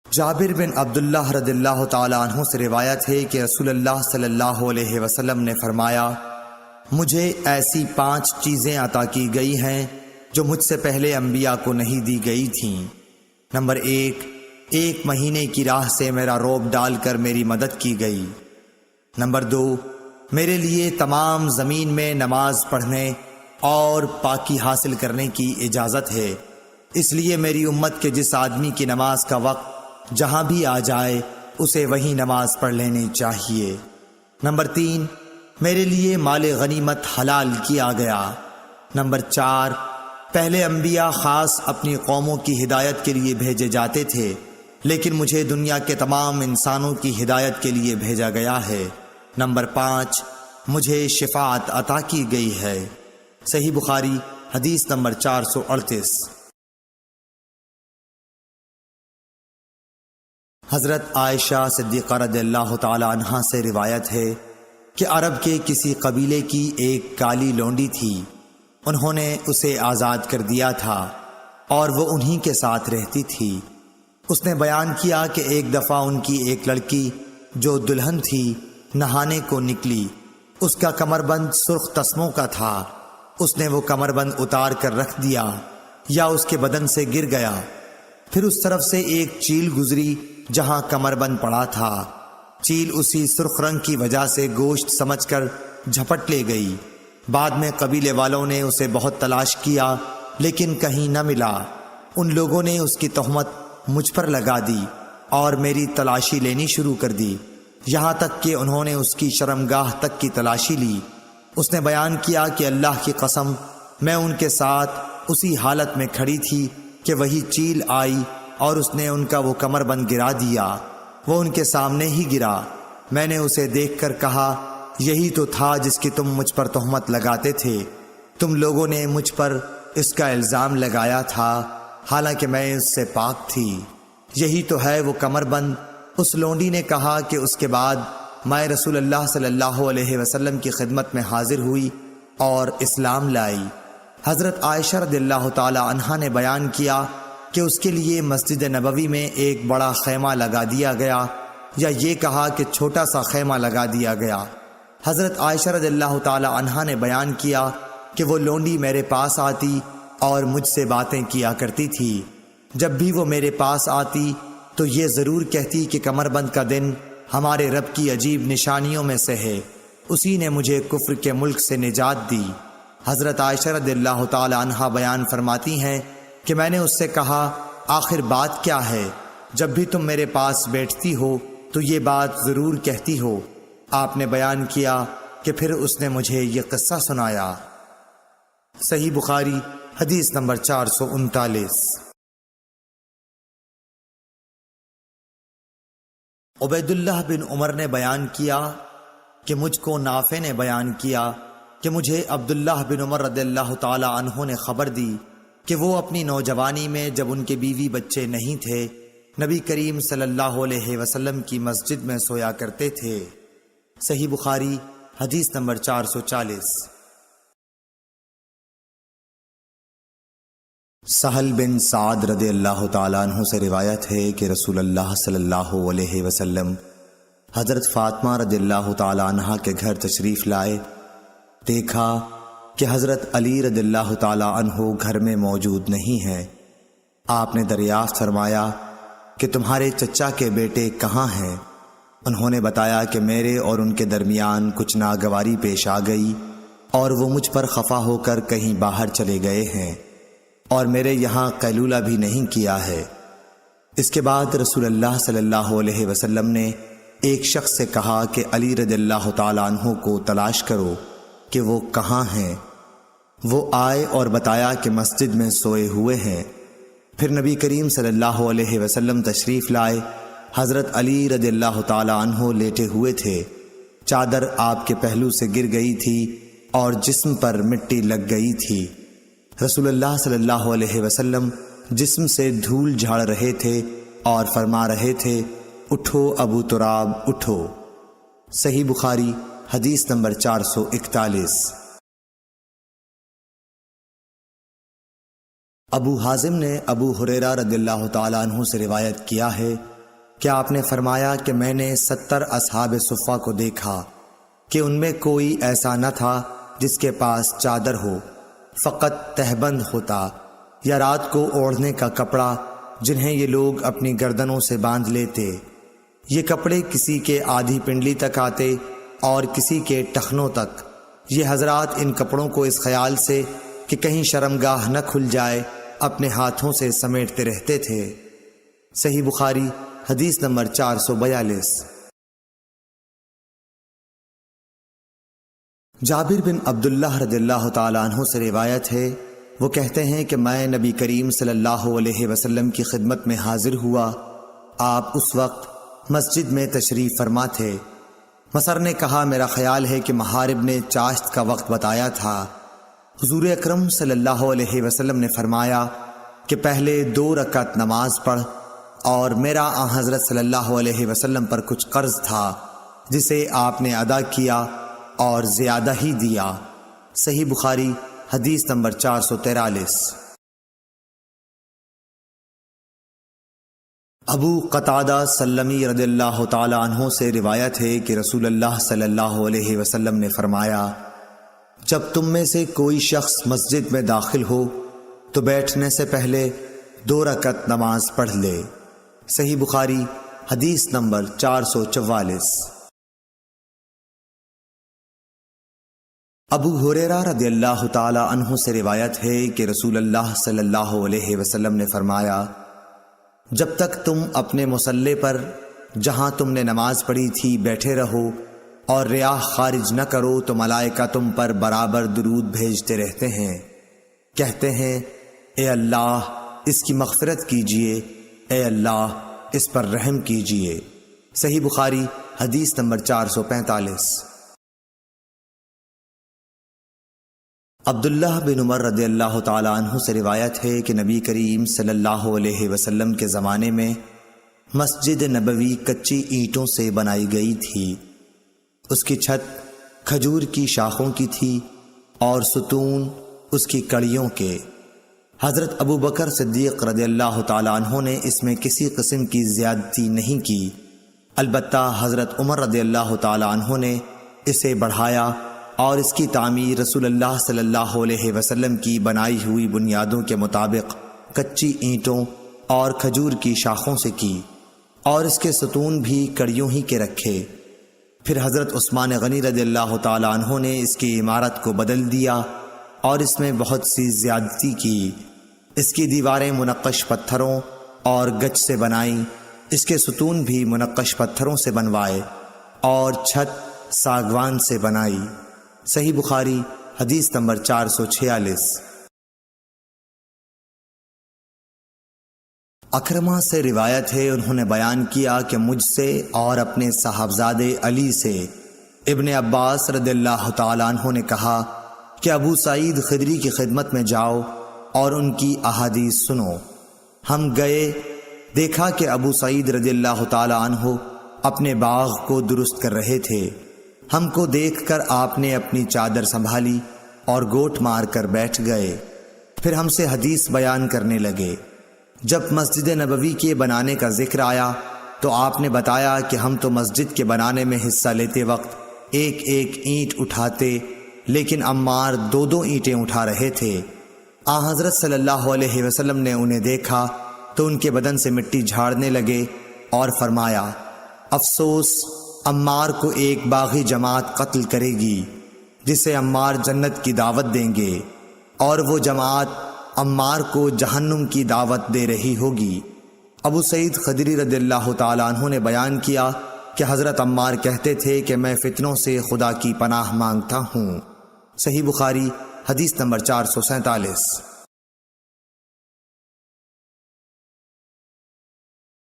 جابر بن عبداللہ رضی اللہ تعالی عنہ سے روایت ہے کہ رسول اللہ صلی اللہ علیہ وسلم نے فرمایا، مجھے ایسی 5 چیزیں عطا کی گئی ہیں جو مجھ سے پہلے انبیاء کو نہیں دی گئی تھیں۔ نمبر 1، 1 مہینے کی راہ سے میرا روب ڈال کر میری مدد کی گئی۔ نمبر 2، میرے لیے تمام زمین میں نماز پڑھنے اور پاکی حاصل کرنے کی اجازت ہے، اس لیے میری امت کے جس آدمی کی نماز کا وقت جہاں بھی آ جائے اسے وہی نماز پڑھ لینی چاہیے۔ نمبر 3، میرے لیے مال غنیمت حلال کیا گیا۔ نمبر 4، پہلے انبیاء خاص اپنی قوموں کی ہدایت کے لیے بھیجے جاتے تھے، لیکن مجھے دنیا کے تمام انسانوں کی ہدایت کے لیے بھیجا گیا ہے۔ نمبر 5، مجھے شفاعت عطا کی گئی ہے۔ صحیح بخاری حدیث نمبر 438۔ حضرت عائشہ صدیقہ رضی اللہ تعالی عنہا سے روایت ہے کہ عرب کے کسی قبیلے کی ایک کالی لونڈی تھی، انہوں نے اسے آزاد کر دیا تھا اور وہ انہی کے ساتھ رہتی تھی۔ اس نے بیان کیا کہ ایک دفعہ ان کی ایک لڑکی جو دلہن تھی نہانے کو نکلی، اس کا کمربند سرخ تسموں کا تھا، اس نے وہ کمربند اتار کر رکھ دیا یا اس کے بدن سے گر گیا، پھر اس طرف سے ایک چیل گزری جہاں کمربند پڑا تھا، چیل اسی سرخ رنگ کی وجہ سے گوشت سمجھ کر جھپٹ لے گئی۔ بعد میں قبیلے والوں نے اسے بہت تلاش کیا لیکن کہیں نہ ملا، ان لوگوں نے اس کی تہمت مجھ پر لگا دی اور میری تلاشی لینی شروع کر دی، یہاں تک کہ انہوں نے اس کی شرمگاہ تک کی تلاشی لی۔ اس نے بیان کیا کہ اللہ کی قسم میں ان کے ساتھ اسی حالت میں کھڑی تھی کہ وہی چیل آئی اور اس نے ان کا وہ کمربند گرا دیا، وہ ان کے سامنے ہی گرا۔ میں نے اسے دیکھ کر کہا، یہی تو تھا جس کی تم مجھ پر تہمت لگاتے تھے، تم لوگوں نے مجھ پر اس کا الزام لگایا تھا حالانکہ میں اس سے پاک تھی، یہی تو ہے وہ کمربند۔ اس لونڈی نے کہا کہ اس کے بعد میں رسول اللہ صلی اللہ علیہ وسلم کی خدمت میں حاضر ہوئی اور اسلام لائی۔ حضرت عائشہ رضی اللہ تعالی عنہا نے بیان کیا کہ اس کے لیے مسجد نبوی میں ایک بڑا خیمہ لگا دیا گیا، یا یہ کہا کہ چھوٹا سا خیمہ لگا دیا گیا۔ حضرت عائشہ رضی اللہ تعالی عنہا نے بیان کیا کہ وہ لونڈی میرے پاس آتی اور مجھ سے باتیں کیا کرتی تھی، جب بھی وہ میرے پاس آتی تو یہ ضرور کہتی کہ کمربند کا دن ہمارے رب کی عجیب نشانیوں میں سے ہے، اسی نے مجھے کفر کے ملک سے نجات دی۔ حضرت عائشہ رضی اللہ تعالی عنہا بیان فرماتی ہیں کہ میں نے اس سے کہا، آخر بات کیا ہے؟ جب بھی تم میرے پاس بیٹھتی ہو تو یہ بات ضرور کہتی ہو۔ آپ نے بیان کیا کہ پھر اس نے مجھے یہ قصہ سنایا۔ صحیح بخاری حدیث نمبر 439۔ عبید اللہ بن عمر نے بیان کیا کہ مجھ کو نافع نے بیان کیا کہ مجھے عبداللہ بن عمر رضی اللہ تعالی عنہ نے خبر دی کہ وہ اپنی نوجوانی میں جب ان کے بیوی بچے نہیں تھے، نبی کریم صلی اللہ علیہ وسلم کی مسجد میں سویا کرتے تھے۔ صحیح بخاری حدیث نمبر 440۔ سہل بن سعد رضی اللہ تعالیٰ عنہ سے روایت ہے کہ رسول اللہ صلی اللہ علیہ وسلم حضرت فاطمہ رضی اللہ تعالیٰ عنہ کے گھر تشریف لائے، دیکھا کہ حضرت علی رضی اللہ تعالیٰ عنہ گھر میں موجود نہیں ہیں۔ آپ نے دریافت فرمایا کہ تمہارے چچا کے بیٹے کہاں ہیں؟ انہوں نے بتایا کہ میرے اور ان کے درمیان کچھ ناگواری پیش آ گئی اور وہ مجھ پر خفا ہو کر کہیں باہر چلے گئے ہیں اور میرے یہاں قیلولہ بھی نہیں کیا ہے۔ اس کے بعد رسول اللہ صلی اللہ علیہ وسلم نے ایک شخص سے کہا کہ علی رضی اللہ تعالیٰ عنہ کو تلاش کرو کہ وہ کہاں ہیں۔ وہ آئے اور بتایا کہ مسجد میں سوئے ہوئے ہیں۔ پھر نبی کریم صلی اللہ علیہ وسلم تشریف لائے، حضرت علی رضی اللہ تعالیٰ عنہ لیٹے ہوئے تھے، چادر آپ کے پہلو سے گر گئی تھی اور جسم پر مٹی لگ گئی تھی۔ رسول اللہ صلی اللہ علیہ وسلم جسم سے دھول جھاڑ رہے تھے اور فرما رہے تھے، اٹھو ابو تراب اٹھو۔ صحیح بخاری حدیث نمبر 441۔ ابو حازم نے ابو ہریرہ رضی اللہ تعالیٰ عنہ سے روایت کیا ہے کہ آپ نے فرمایا کہ میں نے 70 اصحاب صفہ کو دیکھا کہ ان میں کوئی ایسا نہ تھا جس کے پاس چادر ہو، فقط تہبند ہوتا یا رات کو اوڑھنے کا کپڑا جنہیں یہ لوگ اپنی گردنوں سے باندھ لیتے۔ یہ کپڑے کسی کے آدھی پنڈلی تک آتے اور کسی کے ٹخنوں تک۔ یہ حضرات ان کپڑوں کو اس خیال سے کہ کہیں شرمگاہ نہ کھل جائے اپنے ہاتھوں سے سمیٹتے رہتے تھے۔ صحیح بخاری حدیث نمبر 442۔ جابر بن عبداللہ رضی اللہ تعالیٰ عنہ سے روایت ہے، وہ کہتے ہیں کہ میں نبی کریم صلی اللہ علیہ وسلم کی خدمت میں حاضر ہوا۔ آپ اس وقت مسجد میں تشریف فرما تھے۔ مسر نے کہا، میرا خیال ہے کہ محارب نے چاشت کا وقت بتایا تھا۔ حضور اکرم صلی اللہ علیہ وسلم نے فرمایا کہ پہلے 2 رکعت نماز پڑھ، اور میرا آن حضرت صلی اللہ علیہ وسلم پر کچھ قرض تھا جسے آپ نے ادا کیا اور زیادہ ہی دیا۔ صحیح بخاری حدیث نمبر 443۔ ابو قتادہ سلمی رضی اللہ تعالی عنہ سے روایت ہے کہ رسول اللہ صلی اللہ علیہ وسلم نے فرمایا، جب تم میں سے کوئی شخص مسجد میں داخل ہو تو بیٹھنے سے پہلے 2 رکعت نماز پڑھ لے۔ صحیح بخاری حدیث نمبر 444۔ ابو ہریرہ رضی اللہ تعالی عنہ سے روایت ہے کہ رسول اللہ صلی اللہ علیہ وسلم نے فرمایا، جب تک تم اپنے مصلی پر جہاں تم نے نماز پڑھی تھی بیٹھے رہو اور ریاح خارج نہ کرو تو ملائکہ تم پر برابر درود بھیجتے رہتے ہیں، کہتے ہیں اے اللہ اس کی مغفرت کیجئے، اے اللہ اس پر رحم کیجئے۔ صحیح بخاری حدیث نمبر 445۔ عبداللہ بن عمر رضی اللہ تعالی عنہ سے روایت ہے کہ نبی کریم صلی اللہ علیہ وسلم کے زمانے میں مسجد نبوی کچی اینٹوں سے بنائی گئی تھی۔ اس کی چھت کھجور کی شاخوں کی تھی اور ستون اس کی کڑیوں کے۔ حضرت ابو بکر صدیق رضی اللہ تعالی عنہ نے اس میں کسی قسم کی زیادتی نہیں کی، البتہ حضرت عمر رضی اللہ تعالی عنہ نے اسے بڑھایا اور اس کی تعمیر رسول اللہ صلی اللہ علیہ وسلم کی بنائی ہوئی بنیادوں کے مطابق کچی اینٹوں اور کھجور کی شاخوں سے کی، اور اس کے ستون بھی کڑیوں ہی کے رکھے۔ پھر حضرت عثمان غنی رضی اللہ تعالی عنہ نے اس کی عمارت کو بدل دیا اور اس میں بہت سی زیادتی کی۔ اس کی دیواریں منقش پتھروں اور گچ سے بنائیں، اس کے ستون بھی منقش پتھروں سے بنوائے اور چھت ساگوان سے بنائی۔ صحیح بخاری حدیث نمبر 446۔ اکرمہ سے روایت ہے، انہوں نے بیان کیا کہ مجھ سے اور اپنے صاحبزادے علی سے ابن عباس رضی اللہ تعالیٰ عنہ نے کہا کہ ابو سعید خدری کی خدمت میں جاؤ اور ان کی احادیث سنو۔ ہم گئے، دیکھا کہ ابو سعید رضی اللہ تعالیٰ عنہ اپنے باغ کو درست کر رہے تھے۔ ہم کو دیکھ کر آپ نے اپنی چادر سنبھالی اور گوٹ مار کر بیٹھ گئے، پھر ہم سے حدیث بیان کرنے لگے۔ جب مسجد نبوی کے بنانے کا ذکر آیا تو آپ نے بتایا کہ ہم تو مسجد کے بنانے میں حصہ لیتے وقت ایک ایک اینٹ اٹھاتے، لیکن عمار 2 اینٹیں اٹھا رہے تھے۔ آن حضرت صلی اللہ علیہ وسلم نے انہیں دیکھا تو ان کے بدن سے مٹی جھاڑنے لگے اور فرمایا، افسوس عمار کو ایک باغی جماعت قتل کرے گی جسے عمار جنت کی دعوت دیں گے، اور وہ جماعت عمار کو جہنم کی دعوت دے رہی ہوگی۔ ابو سعید خدری رضی اللہ تعالیٰ عنہ نے بیان کیا کہ حضرت عمار کہتے تھے کہ میں فتنوں سے خدا کی پناہ مانگتا ہوں۔ صحیح بخاری حدیث نمبر 447۔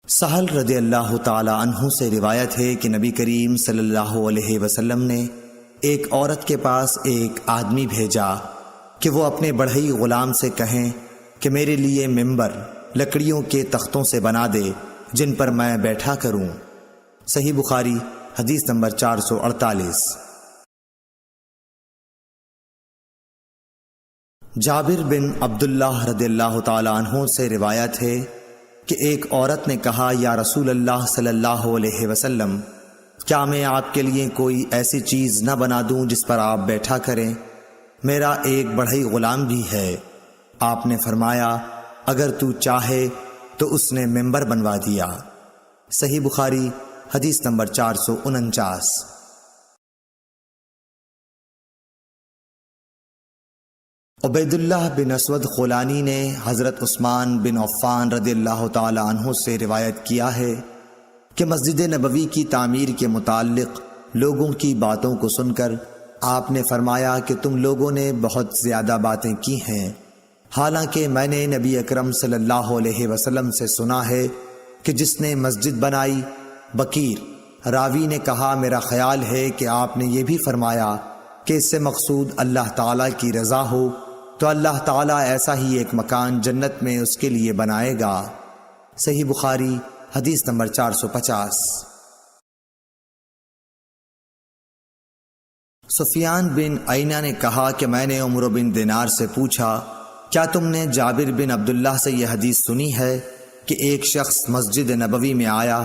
سہل رضی اللہ تعالی عنہ سے روایت ہے کہ نبی کریم صلی اللہ علیہ وسلم نے ایک عورت کے پاس ایک آدمی بھیجا کہ وہ اپنے بڑھئی غلام سے کہیں کہ میرے لیے ممبر لکڑیوں کے تختوں سے بنا دے جن پر میں بیٹھا کروں۔ صحیح بخاری حدیث نمبر 448۔ جابر بن عبداللہ رضی اللہ تعالی عنہ سے روایت ہے کہ ایک عورت نے کہا، یا رسول اللہ صلی اللہ علیہ وسلم، کیا میں آپ کے لیے کوئی ایسی چیز نہ بنا دوں جس پر آپ بیٹھا کریں؟ میرا ایک بڑھئی غلام بھی ہے۔ آپ نے فرمایا اگر تو چاہے تو اس نے ممبر بنوا دیا۔ صحیح بخاری حدیث نمبر 449۔ عبید اللہ بن اسود خولانی نے حضرت عثمان بن عفان رضی اللہ تعالی عنہ سے روایت کیا ہے کہ مسجد نبوی کی تعمیر کے متعلق لوگوں کی باتوں کو سن کر آپ نے فرمایا کہ تم لوگوں نے بہت زیادہ باتیں کی ہیں، حالانکہ میں نے نبی اکرم صلی اللہ علیہ وسلم سے سنا ہے کہ جس نے مسجد بنائی بکیر۔ راوی نے کہا میرا خیال ہے کہ آپ نے یہ بھی فرمایا کہ اس سے مقصود اللہ تعالیٰ کی رضا ہو تو اللہ تعالیٰ ایسا ہی ایک مکان جنت میں اس کے لیے بنائے گا۔ صحیح بخاری حدیث نمبر 450۔ سفیان بن عینہ نے کہا کہ میں نے عمرو بن دینار سے پوچھا کیا تم نے جابر بن عبداللہ سے یہ حدیث سنی ہے کہ ایک شخص مسجد نبوی میں آیا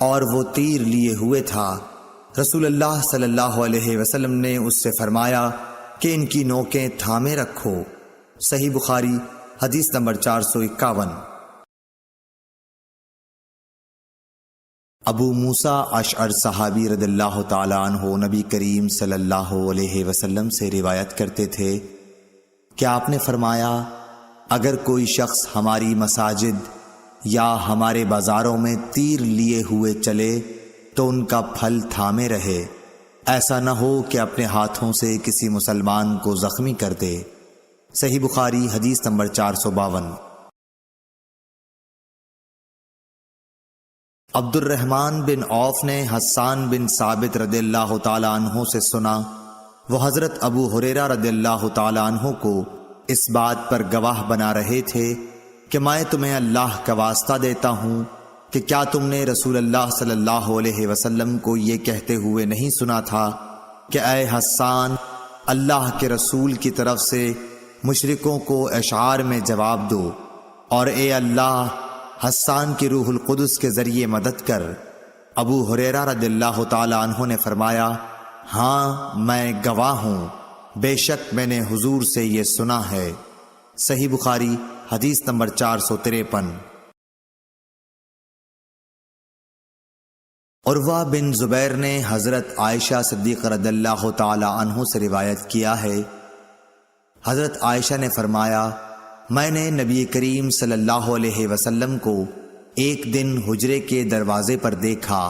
اور وہ تیر لیے ہوئے تھا، رسول اللہ صلی اللہ علیہ وسلم نے اس سے فرمایا کہ ان کی نوکیں تھامے رکھو۔ صحیح بخاری حدیث نمبر 451۔ ابو موسیٰ اشعر صحابی رضی اللہ تعالیٰ عنہ نبی کریم صلی اللہ علیہ وسلم سے روایت کرتے تھے کہ آپ نے فرمایا اگر کوئی شخص ہماری مساجد یا ہمارے بازاروں میں تیر لیے ہوئے چلے تو ان کا پھل تھامے رہے، ایسا نہ ہو کہ اپنے ہاتھوں سے کسی مسلمان کو زخمی کر دے۔ صحیح بخاری حدیث نمبر 452۔ عبد الرحمن بن عوف نے حسان بن ثابت رضی اللہ تعالی عنہ سے سنا، وہ حضرت ابو ہریرہ رضی اللہ تعالی عنہ کو اس بات پر گواہ بنا رہے تھے کہ میں تمہیں اللہ کا واسطہ دیتا ہوں کہ کیا تم نے رسول اللہ صلی اللہ علیہ وسلم کو یہ کہتے ہوئے نہیں سنا تھا کہ اے حسان، اللہ کے رسول کی طرف سے مشرکوں کو اشعار میں جواب دو، اور اے اللہ حسان کی روح القدس کے ذریعے مدد کر۔ ابو ہریرہ رضی اللہ تعالی عنہ نے فرمایا ہاں میں گواہ ہوں، بے شک میں نے حضور سے یہ سنا ہے۔ صحیح بخاری حدیث نمبر 453۔ عروہ بن زبیر نے حضرت عائشہ صدیقہ رضی اللہ تعالی عنہ سے روایت کیا ہے، حضرت عائشہ نے فرمایا میں نے نبی کریم صلی اللہ علیہ وسلم کو ایک دن حجرے کے دروازے پر دیکھا،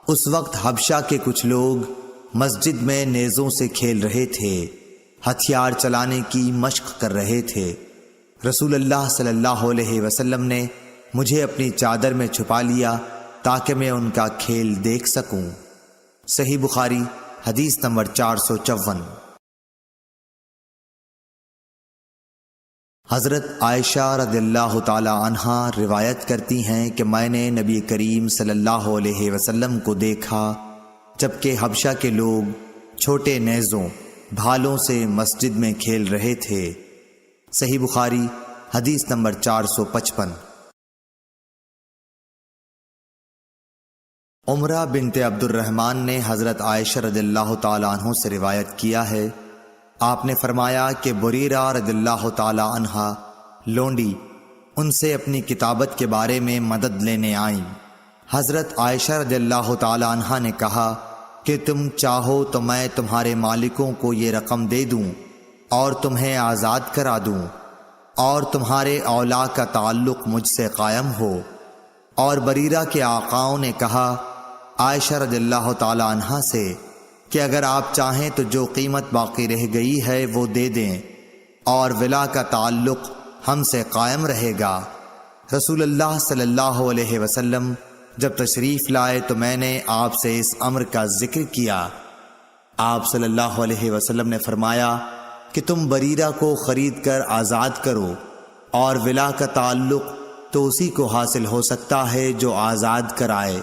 اس وقت حبشہ کے کچھ لوگ مسجد میں نیزوں سے کھیل رہے تھے، ہتھیار چلانے کی مشق کر رہے تھے۔ رسول اللہ صلی اللہ علیہ وسلم نے مجھے اپنی چادر میں چھپا لیا تاکہ میں ان کا کھیل دیکھ سکوں۔ صحیح بخاری حدیث نمبر 454۔ حضرت عائشہ رضی اللہ تعالی عنہا روایت کرتی ہیں کہ میں نے نبی کریم صلی اللہ علیہ وسلم کو دیکھا جبکہ حبشہ کے لوگ چھوٹے نیزوں بھالوں سے مسجد میں کھیل رہے تھے۔ صحیح بخاری حدیث نمبر 455۔ عمرہ بنت عبد الرحمن نے حضرت عائشہ رضی اللہ تعالی عنہ سے روایت کیا ہے، آپ نے فرمایا کہ بریرہ رضی اللہ تعالی عنہا لونڈی ان سے اپنی کتابت کے بارے میں مدد لینے آئیں۔ حضرت عائشہ رضی اللہ تعالی عنہا نے کہا کہ تم چاہو تو میں تمہارے مالکوں کو یہ رقم دے دوں اور تمہیں آزاد کرا دوں اور تمہارے اولا کا تعلق مجھ سے قائم ہو۔ اور بریرہ کے آقاؤں نے کہا عائشہ رضی اللہ تعالی عنہا سے کہ اگر آپ چاہیں تو جو قیمت باقی رہ گئی ہے وہ دے دیں اور ولا کا تعلق ہم سے قائم رہے گا۔ رسول اللہ صلی اللہ علیہ وسلم جب تشریف لائے تو میں نے آپ سے اس امر کا ذکر کیا۔ آپ صلی اللہ علیہ وسلم نے فرمایا کہ تم بریرہ کو خرید کر آزاد کرو، اور ولا کا تعلق تو اسی کو حاصل ہو سکتا ہے جو آزاد کرائے۔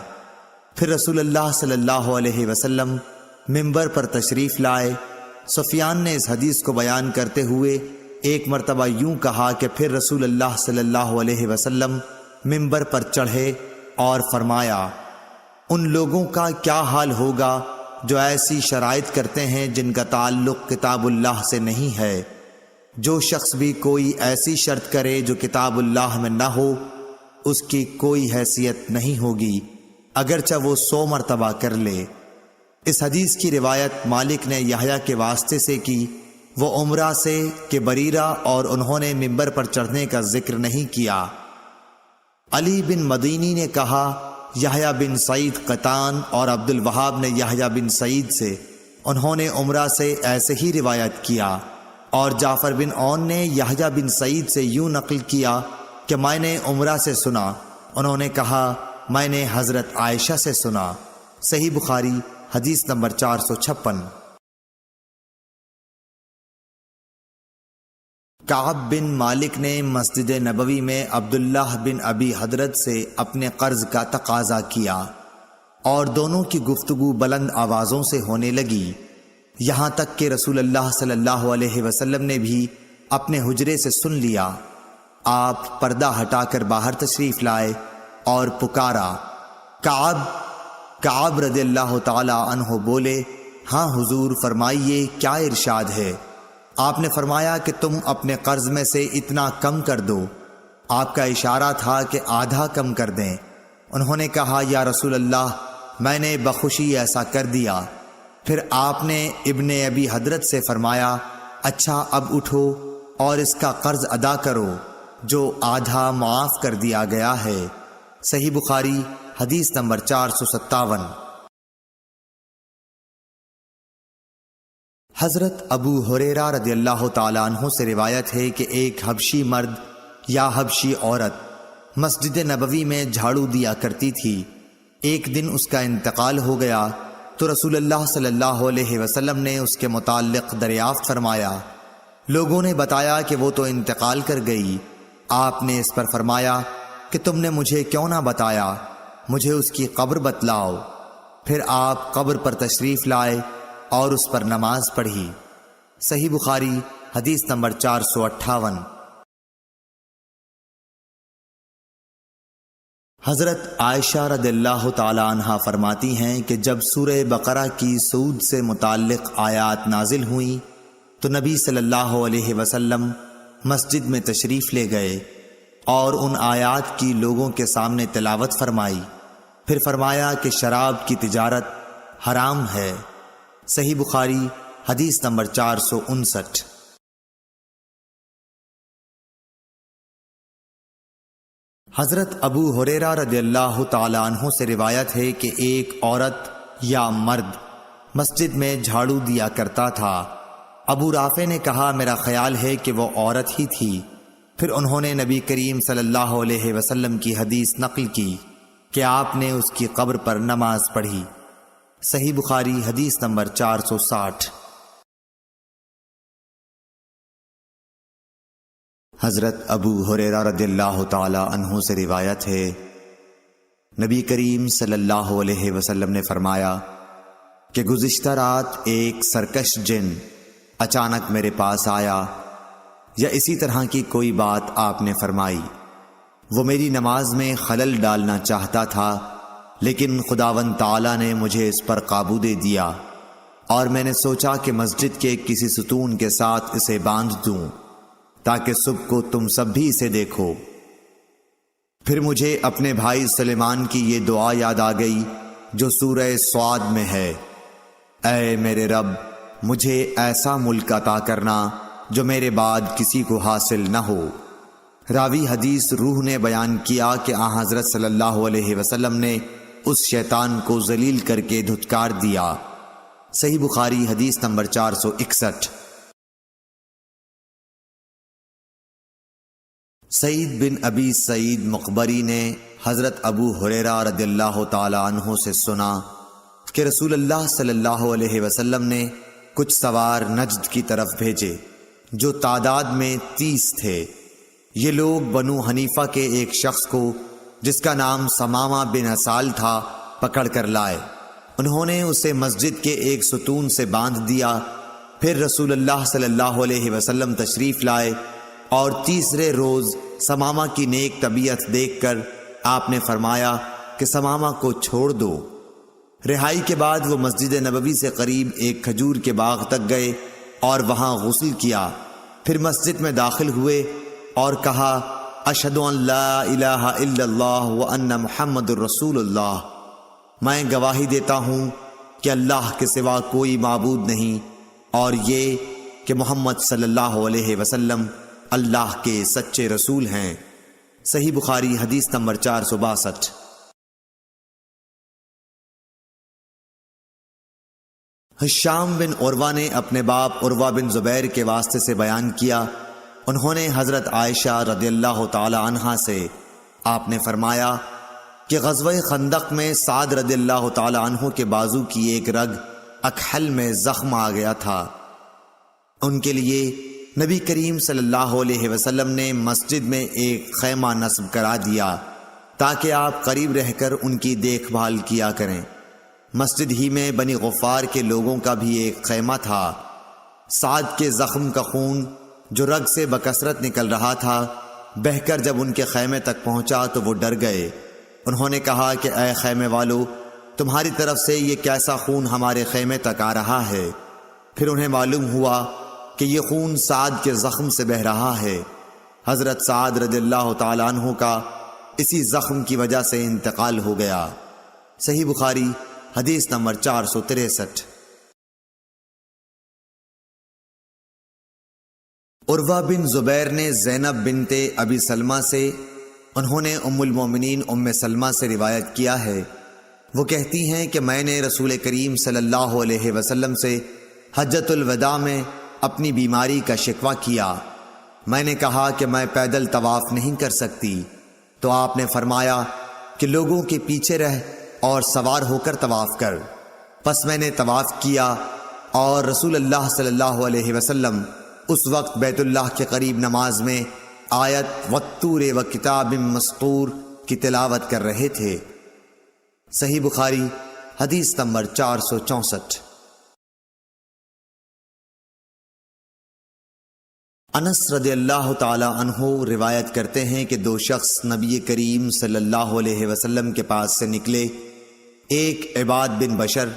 پھر رسول اللہ صلی اللہ علیہ وسلم ممبر پر تشریف لائے۔ سفیان نے اس حدیث کو بیان کرتے ہوئے ایک مرتبہ یوں کہا کہ پھر رسول اللہ صلی اللہ علیہ وسلم ممبر پر چڑھے اور فرمایا ان لوگوں کا کیا حال ہوگا جو ایسی شرائط کرتے ہیں جن کا تعلق کتاب اللہ سے نہیں ہے۔ جو شخص بھی کوئی ایسی شرط کرے جو کتاب اللہ میں نہ ہو، اس کی کوئی حیثیت نہیں ہوگی، اگرچہ وہ 100 مرتبہ کر لے۔ اس حدیث کی روایت مالک نے یحییٰ کے واسطے سے کی، وہ عمرہ سے کہ بریرہ اور انہوں نے منبر پر چڑھنے کا ذکر نہیں کیا۔ علی بن مدینی نے کہا، یحییٰ بن سعید قطان اور عبد الوہاب نے یحییٰ بن سعید سے، انہوں نے عمرہ سے ایسے ہی روایت کیا، اور جعفر بن عون نے یحییٰ بن سعید سے یوں نقل کیا کہ میں نے عمرہ سے سنا، انہوں نے کہا میں نے حضرت عائشہ سے سنا۔ صحیح بخاری حدیث نمبر 456۔ کعب بن مالک نے مسجد نبوی میں عبداللہ بن ابی حضرت سے اپنے قرض کا تقاضا کیا، اور دونوں کی گفتگو بلند آوازوں سے ہونے لگی، یہاں تک کہ رسول اللہ صلی اللہ علیہ وسلم نے بھی اپنے حجرے سے سن لیا۔ آپ پردہ ہٹا کر باہر تشریف لائے اور پکارا، کعب رضی اللہ تعالی عنہ بولے، ہاں حضور فرمائیے کیا ارشاد ہے؟ آپ نے فرمایا کہ تم اپنے قرض میں سے اتنا کم کر دو۔ آپ کا اشارہ تھا کہ آدھا کم کر دیں۔ انہوں نے کہا، یا رسول اللہ میں نے بخوشی ایسا کر دیا۔ پھر آپ نے ابن ابی حضرت سے فرمایا، اچھا اب اٹھو اور اس کا قرض ادا کرو جو آدھا معاف کر دیا گیا ہے۔ صحیح بخاری حدیث نمبر 457۔ حضرت ابو ہریرہ رضی اللہ تعالیٰ عنہ سے روایت ہے کہ ایک حبشی مرد یا حبشی عورت مسجد نبوی میں جھاڑو دیا کرتی تھی۔ ایک دن اس کا انتقال ہو گیا تو رسول اللہ صلی اللہ علیہ وسلم نے اس کے متعلق دریافت فرمایا۔ لوگوں نے بتایا کہ وہ تو انتقال کر گئی۔ آپ نے اس پر فرمایا کہ تم نے مجھے کیوں نہ بتایا، مجھے اس کی قبر بتلاؤ۔ پھر آپ قبر پر تشریف لائے اور اس پر نماز پڑھی۔ صحیح بخاری حدیث نمبر 458۔ حضرت عائشہ رضی اللہ تعالی عنہا فرماتی ہیں کہ جب سورہ بقرہ کی سود سے متعلق آیات نازل ہوئیں تو نبی صلی اللہ علیہ وسلم مسجد میں تشریف لے گئے اور ان آیات کی لوگوں کے سامنے تلاوت فرمائی۔ پھر فرمایا کہ شراب کی تجارت حرام ہے۔ صحیح بخاری حدیث نمبر 459۔ حضرت ابو ہریرہ رضی اللہ تعالی عنہ سے روایت ہے کہ ایک عورت یا مرد مسجد میں جھاڑو دیا کرتا تھا۔ ابو رافع نے کہا، میرا خیال ہے کہ وہ عورت ہی تھی۔ پھر انہوں نے نبی کریم صلی اللہ علیہ وسلم کی حدیث نقل کی کہ آپ نے اس کی قبر پر نماز پڑھی۔ صحیح بخاری حدیث نمبر 460۔ حضرت ابو ہریرہ رضی اللہ تعالی عنہ سے روایت ہے، نبی کریم صلی اللہ علیہ وسلم نے فرمایا کہ گزشتہ رات ایک سرکش جن اچانک میرے پاس آیا، یا اسی طرح کی کوئی بات آپ نے فرمائی۔ وہ میری نماز میں خلل ڈالنا چاہتا تھا، لیکن خداوند تعالی نے مجھے اس پر قابو دے دیا، اور میں نے سوچا کہ مسجد کے کسی ستون کے ساتھ اسے باندھ دوں تاکہ صبح کو تم سب بھی اسے دیکھو۔ پھر مجھے اپنے بھائی سلیمان کی یہ دعا یاد آ گئی جو سورہ صاد میں ہے، اے میرے رب مجھے ایسا ملک عطا کرنا جو میرے بعد کسی کو حاصل نہ ہو۔ راوی حدیث روح نے بیان کیا کہ آن حضرت صلی اللہ علیہ وسلم نے اس شیطان کو ذلیل کر کے دھتکار دیا۔ صحیح بخاری حدیث نمبر 461۔ سعید بن ابی سعید مقبری نے حضرت ابو ہریرہ رضی اللہ تعالی عنہ سے سنا کہ رسول اللہ صلی اللہ علیہ وسلم نے کچھ سوار نجد کی طرف بھیجے جو تعداد میں 30 تھے۔ یہ لوگ بنو حنیفہ کے ایک شخص کو جس کا نام ثمامہ بن اسال تھا پکڑ کر لائے۔ انہوں نے اسے مسجد کے ایک ستون سے باندھ دیا۔ پھر رسول اللہ صلی اللہ علیہ وسلم تشریف لائے اور تیسرے روز ثمامہ کی نیک طبیعت دیکھ کر آپ نے فرمایا کہ ثمامہ کو چھوڑ دو۔ رہائی کے بعد وہ مسجد نبوی سے قریب ایک کھجور کے باغ تک گئے اور وہاں غسل کیا، پھر مسجد میں داخل ہوئے اور کہا اشہد ان لا الہ الا اللہ وان محمد الرسول اللہ، میں گواہی دیتا ہوں کہ اللہ کے سوا کوئی معبود نہیں اور یہ کہ محمد صلی اللہ علیہ وسلم اللہ کے سچے رسول ہیں۔ صحیح بخاری حدیث نمبر 462۔ ہشام بن عروہ نے اپنے باپ عروہ بن زبیر کے واسطے سے بیان کیا، انہوں نے حضرت عائشہ رضی اللہ تعالی عنہا سے آپ نے فرمایا کہ غزوہ خندق میں سعد رضی اللہ تعالی عنہ کے بازو کی ایک رگ اکحل میں زخم آ گیا تھا۔ ان کے لیے نبی کریم صلی اللہ علیہ وسلم نے مسجد میں ایک خیمہ نصب کرا دیا تاکہ آپ قریب رہ کر ان کی دیکھ بھال کیا کریں۔ مسجد ہی میں بنی غفار کے لوگوں کا بھی ایک خیمہ تھا۔ سعد کے زخم کا خون جو رگ سے بکثرت نکل رہا تھا بہہ کر جب ان کے خیمے تک پہنچا تو وہ ڈر گئے۔ انہوں نے کہا کہ اے خیمے والو، تمہاری طرف سے یہ کیسا خون ہمارے خیمے تک آ رہا ہے؟ پھر انہیں معلوم ہوا کہ یہ خون سعد کے زخم سے بہہ رہا ہے۔ حضرت سعد رضی اللہ تعالی عنہ کا اسی زخم کی وجہ سے انتقال ہو گیا۔ صحیح بخاری حدیث نمبر 463۔ عروہ بن زبیر نے زینب بنت ابی سلمہ سے، انہوں نے ام المومنین ام سلمہ سے روایت کیا ہے، وہ کہتی ہیں کہ میں نے رسول کریم صلی اللہ علیہ وسلم سے حجۃ الوداع میں اپنی بیماری کا شکوہ کیا۔ میں نے کہا کہ میں پیدل طواف نہیں کر سکتی، تو آپ نے فرمایا کہ لوگوں کے پیچھے رہ اور سوار ہو کر طواف کر۔ پس میں نے طواف کیا اور رسول اللہ صلی اللہ علیہ وسلم اس وقت بیت اللہ کے قریب نماز میں آیت والطور وکتاب مسطور کی تلاوت کر رہے تھے۔ صحیح بخاری حدیث نمبر 464۔ انس رضی اللہ تعالی عنہ روایت کرتے ہیں کہ دو شخص نبی کریم صلی اللہ علیہ وسلم کے پاس سے نکلے، ایک عباد بن بشر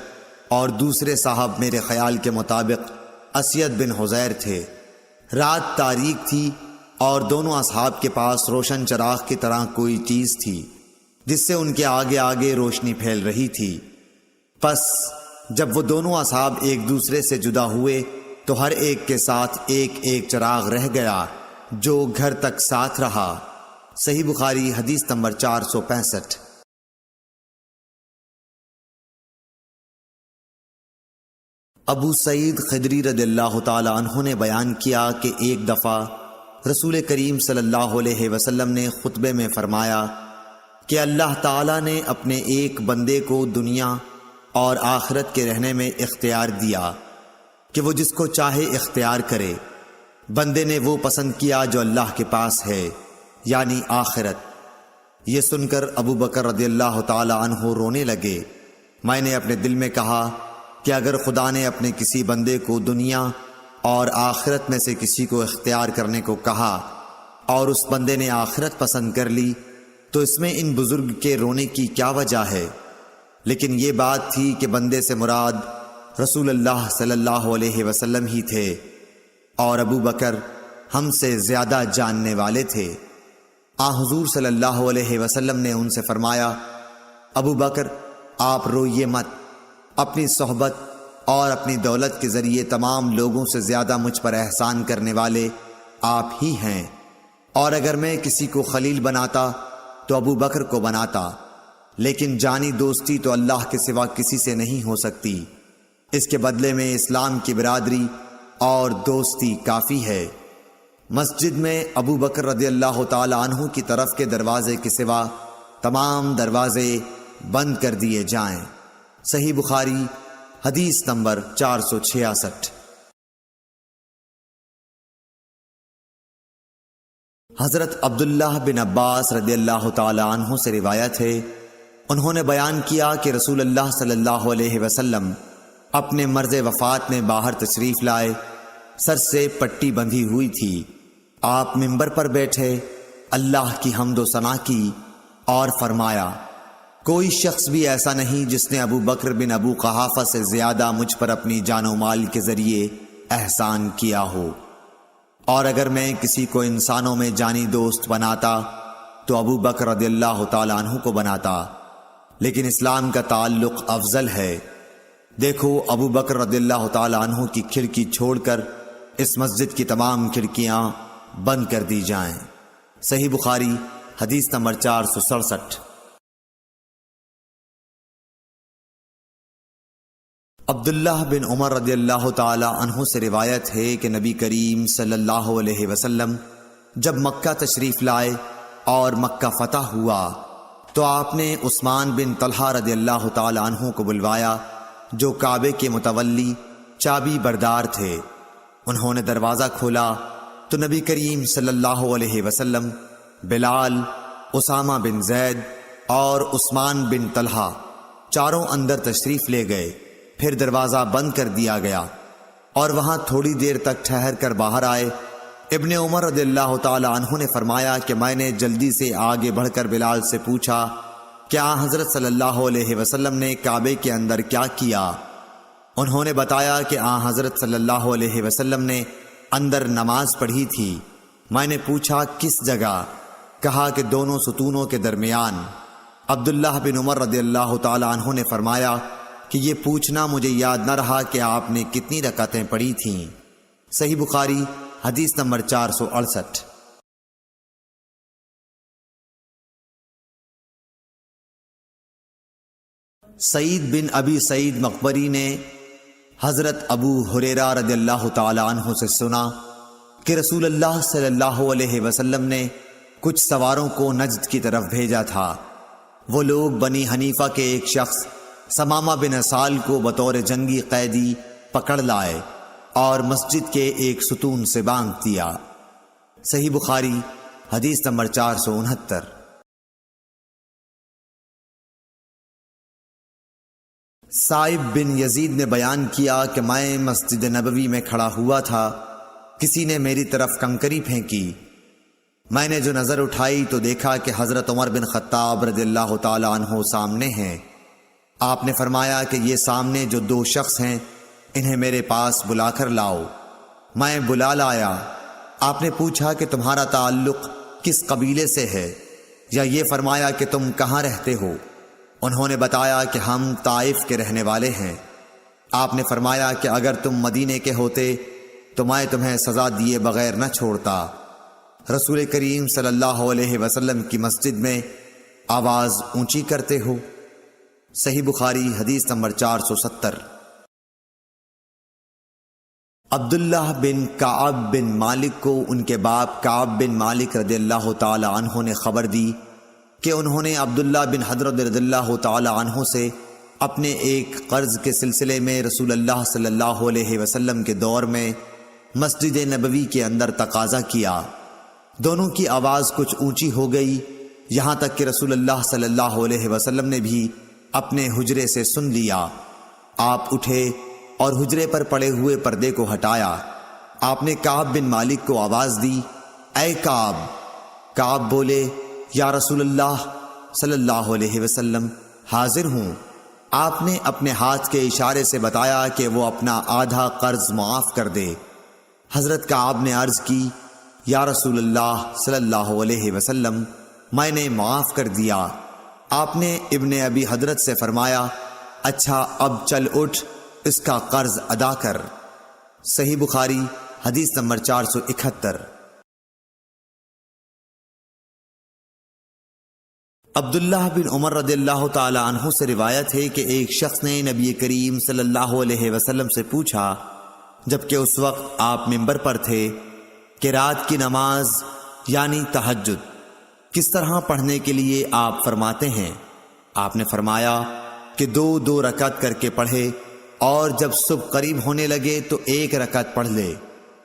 اور دوسرے صاحب میرے خیال کے مطابق اسید بن حزیر تھے۔ رات تاریک تھی اور دونوں اصحاب کے پاس روشن چراغ کی طرح کوئی چیز تھی جس سے ان کے آگے آگے روشنی پھیل رہی تھی۔ پس جب وہ دونوں اصحاب ایک دوسرے سے جدا ہوئے تو ہر ایک کے ساتھ ایک ایک چراغ رہ گیا جو گھر تک ساتھ رہا۔ صحیح بخاری حدیث نمبر 465۔ ابو سعید خدری رضی اللہ تعالی عنہ نے بیان کیا کہ ایک دفعہ رسول کریم صلی اللہ علیہ وسلم نے خطبے میں فرمایا کہ اللہ تعالیٰ نے اپنے ایک بندے کو دنیا اور آخرت کے رہنے میں اختیار دیا کہ وہ جس کو چاہے اختیار کرے۔ بندے نے وہ پسند کیا جو اللہ کے پاس ہے، یعنی آخرت۔ یہ سن کر ابو بکر رضی اللہ تعالی عنہ رونے لگے۔ میں نے اپنے دل میں کہا کہ اگر خدا نے اپنے کسی بندے کو دنیا اور آخرت میں سے کسی کو اختیار کرنے کو کہا اور اس بندے نے آخرت پسند کر لی تو اس میں ان بزرگ کے رونے کی کیا وجہ ہے؟ لیکن یہ بات تھی کہ بندے سے مراد رسول اللہ صلی اللہ علیہ وسلم ہی تھے اور ابو بکر ہم سے زیادہ جاننے والے تھے۔ حضور صلی اللہ علیہ وسلم نے ان سے فرمایا، ابو بکر آپ روئیے مت، اپنی صحبت اور اپنی دولت کے ذریعے تمام لوگوں سے زیادہ مجھ پر احسان کرنے والے آپ ہی ہیں، اور اگر میں کسی کو خلیل بناتا تو ابو بکر کو بناتا، لیکن جانی دوستی تو اللہ کے سوا کسی سے نہیں ہو سکتی، اس کے بدلے میں اسلام کی برادری اور دوستی کافی ہے۔ مسجد میں ابو بکر رضی اللہ تعالی عنہ کی طرف کے دروازے کے سوا تمام دروازے بند کر دیے جائیں۔ صحیح بخاری حدیث نمبر 466۔ حضرت عبداللہ بن عباس رضی اللہ تعالی عنہ سے روایت ہے، انہوں نے بیان کیا کہ رسول اللہ صلی اللہ علیہ وسلم اپنے مرض وفات میں باہر تشریف لائے، سر سے پٹی بندھی ہوئی تھی۔ آپ منبر پر بیٹھے، اللہ کی حمد و ثنا کی اور فرمایا، کوئی شخص بھی ایسا نہیں جس نے ابو بکر بن ابو قحافہ سے زیادہ مجھ پر اپنی جان و مال کے ذریعے احسان کیا ہو، اور اگر میں کسی کو انسانوں میں جانی دوست بناتا تو ابو بکر رضی اللہ تعالیٰ عنہ کو بناتا، لیکن اسلام کا تعلق افضل ہے۔ دیکھو ابو بکر رضی اللہ تعالیٰ عنہ کی کھڑکی چھوڑ کر اس مسجد کی تمام کھڑکیاں بند کر دی جائیں۔ صحیح بخاری حدیث نمبر 467۔ عبداللہ بن عمر رضی اللہ تعالی عنہ سے روایت ہے کہ نبی کریم صلی اللہ علیہ وسلم جب مکہ تشریف لائے اور مکہ فتح ہوا تو آپ نے عثمان بن طلحہ رضی اللہ تعالی عنہ کو بلوایا جو کعبے کے متولی چابی بردار تھے۔ انہوں نے دروازہ کھولا تو نبی کریم صلی اللہ علیہ وسلم بلال، اسامہ بن زید اور عثمان بن طلحہ چاروں اندر تشریف لے گئے۔ پھر دروازہ بند کر دیا گیا اور وہاں تھوڑی دیر تک ٹھہر کر باہر آئے۔ ابن عمر رضی اللہ تعالی عنہ نے فرمایا کہ میں نے جلدی سے آگے بڑھ کر بلال سے پوچھا کیا حضرت صلی اللہ علیہ وسلم نے کعبے کے اندر کیا کیا؟ انہوں نے بتایا کہ حضرت صلی اللہ علیہ وسلم نے اندر نماز پڑھی تھی۔ میں نے پوچھا کس جگہ؟ کہا کہ دونوں ستونوں کے درمیان۔ عبداللہ بن عمر رضی اللہ تعالی عنہ نے فرمایا کہ یہ پوچھنا مجھے یاد نہ رہا کہ آپ نے کتنی رکعتیں پڑھی تھیں۔ صحیح بخاری حدیث نمبر 468۔ سعید بن ابی سعید مقبری نے حضرت ابو ہریرہ رضی اللہ تعالی عنہ سے سنا کہ رسول اللہ صلی اللہ علیہ وسلم نے کچھ سواروں کو نجد کی طرف بھیجا تھا۔ وہ لوگ بنی حنیفہ کے ایک شخص سمامہ بن اسال کو بطور جنگی قیدی پکڑ لائے اور مسجد کے ایک ستون سے باندھ دیا۔ صحیح بخاری حدیث نمبر 469۔ سائب بن یزید نے بیان کیا کہ میں مسجد نبوی میں کھڑا ہوا تھا، کسی نے میری طرف کنکری پھینکی۔ میں نے جو نظر اٹھائی تو دیکھا کہ حضرت عمر بن خطاب رضی اللہ تعالی عنہ سامنے ہیں۔ آپ نے فرمایا کہ یہ سامنے جو دو شخص ہیں انہیں میرے پاس بلا کر لاؤ۔ میں بلا لایا۔ آپ نے پوچھا کہ تمہارا تعلق کس قبیلے سے ہے، یا یہ فرمایا کہ تم کہاں رہتے ہو؟ انہوں نے بتایا کہ ہم طائف کے رہنے والے ہیں۔ آپ نے فرمایا کہ اگر تم مدینے کے ہوتے تو میں تمہیں سزا دیے بغیر نہ چھوڑتا۔ رسول کریم صلی اللہ علیہ وسلم کی مسجد میں آواز اونچی کرتے ہو۔ صحیح بخاری حدیث نمبر 470۔ عبداللہ بن کعب بن مالک کو ان کے باپ کعب بن مالک رضی اللہ تعالی عنہ نے خبر دی کہ انہوں نے عبداللہ بن حضرت رضی اللہ تعالی عنہ سے اپنے ایک قرض کے سلسلے میں رسول اللہ صلی اللہ علیہ وسلم کے دور میں مسجد نبوی کے اندر تقاضا کیا۔ دونوں کی آواز کچھ اونچی ہو گئی، یہاں تک کہ رسول اللہ صلی اللہ علیہ وسلم نے بھی اپنے حجرے سے سن لیا۔ آپ اٹھے اور حجرے پر پڑے ہوئے پردے کو ہٹایا۔ آپ نے کعب بن مالک کو آواز دی، اے کعب۔ کعب بولے، یا رسول اللہ صلی اللہ علیہ وسلم، حاضر ہوں۔ آپ نے اپنے ہاتھ کے اشارے سے بتایا کہ وہ اپنا آدھا قرض معاف کر دے۔ حضرت کعب نے عرض کی، یا رسول اللہ صلی اللہ علیہ وسلم، میں نے معاف کر دیا۔ آپ نے ابن ابی حضرت سے فرمایا، اچھا اب چل اٹھ، اس کا قرض ادا کر۔ صحیح بخاری حدیث نمبر 471۔ عبداللہ بن عمر رضی اللہ تعالی عنہ سے روایت ہے کہ ایک شخص نے نبی کریم صلی اللہ علیہ وسلم سے پوچھا جبکہ اس وقت آپ منبر پر تھے کہ رات کی نماز یعنی تہجد کس طرح پڑھنے کے لیے آپ فرماتے ہیں؟ آپ نے فرمایا کہ 2 رکعت کر کے پڑھے، اور جب صبح قریب ہونے لگے تو 1 رکعت پڑھ لے۔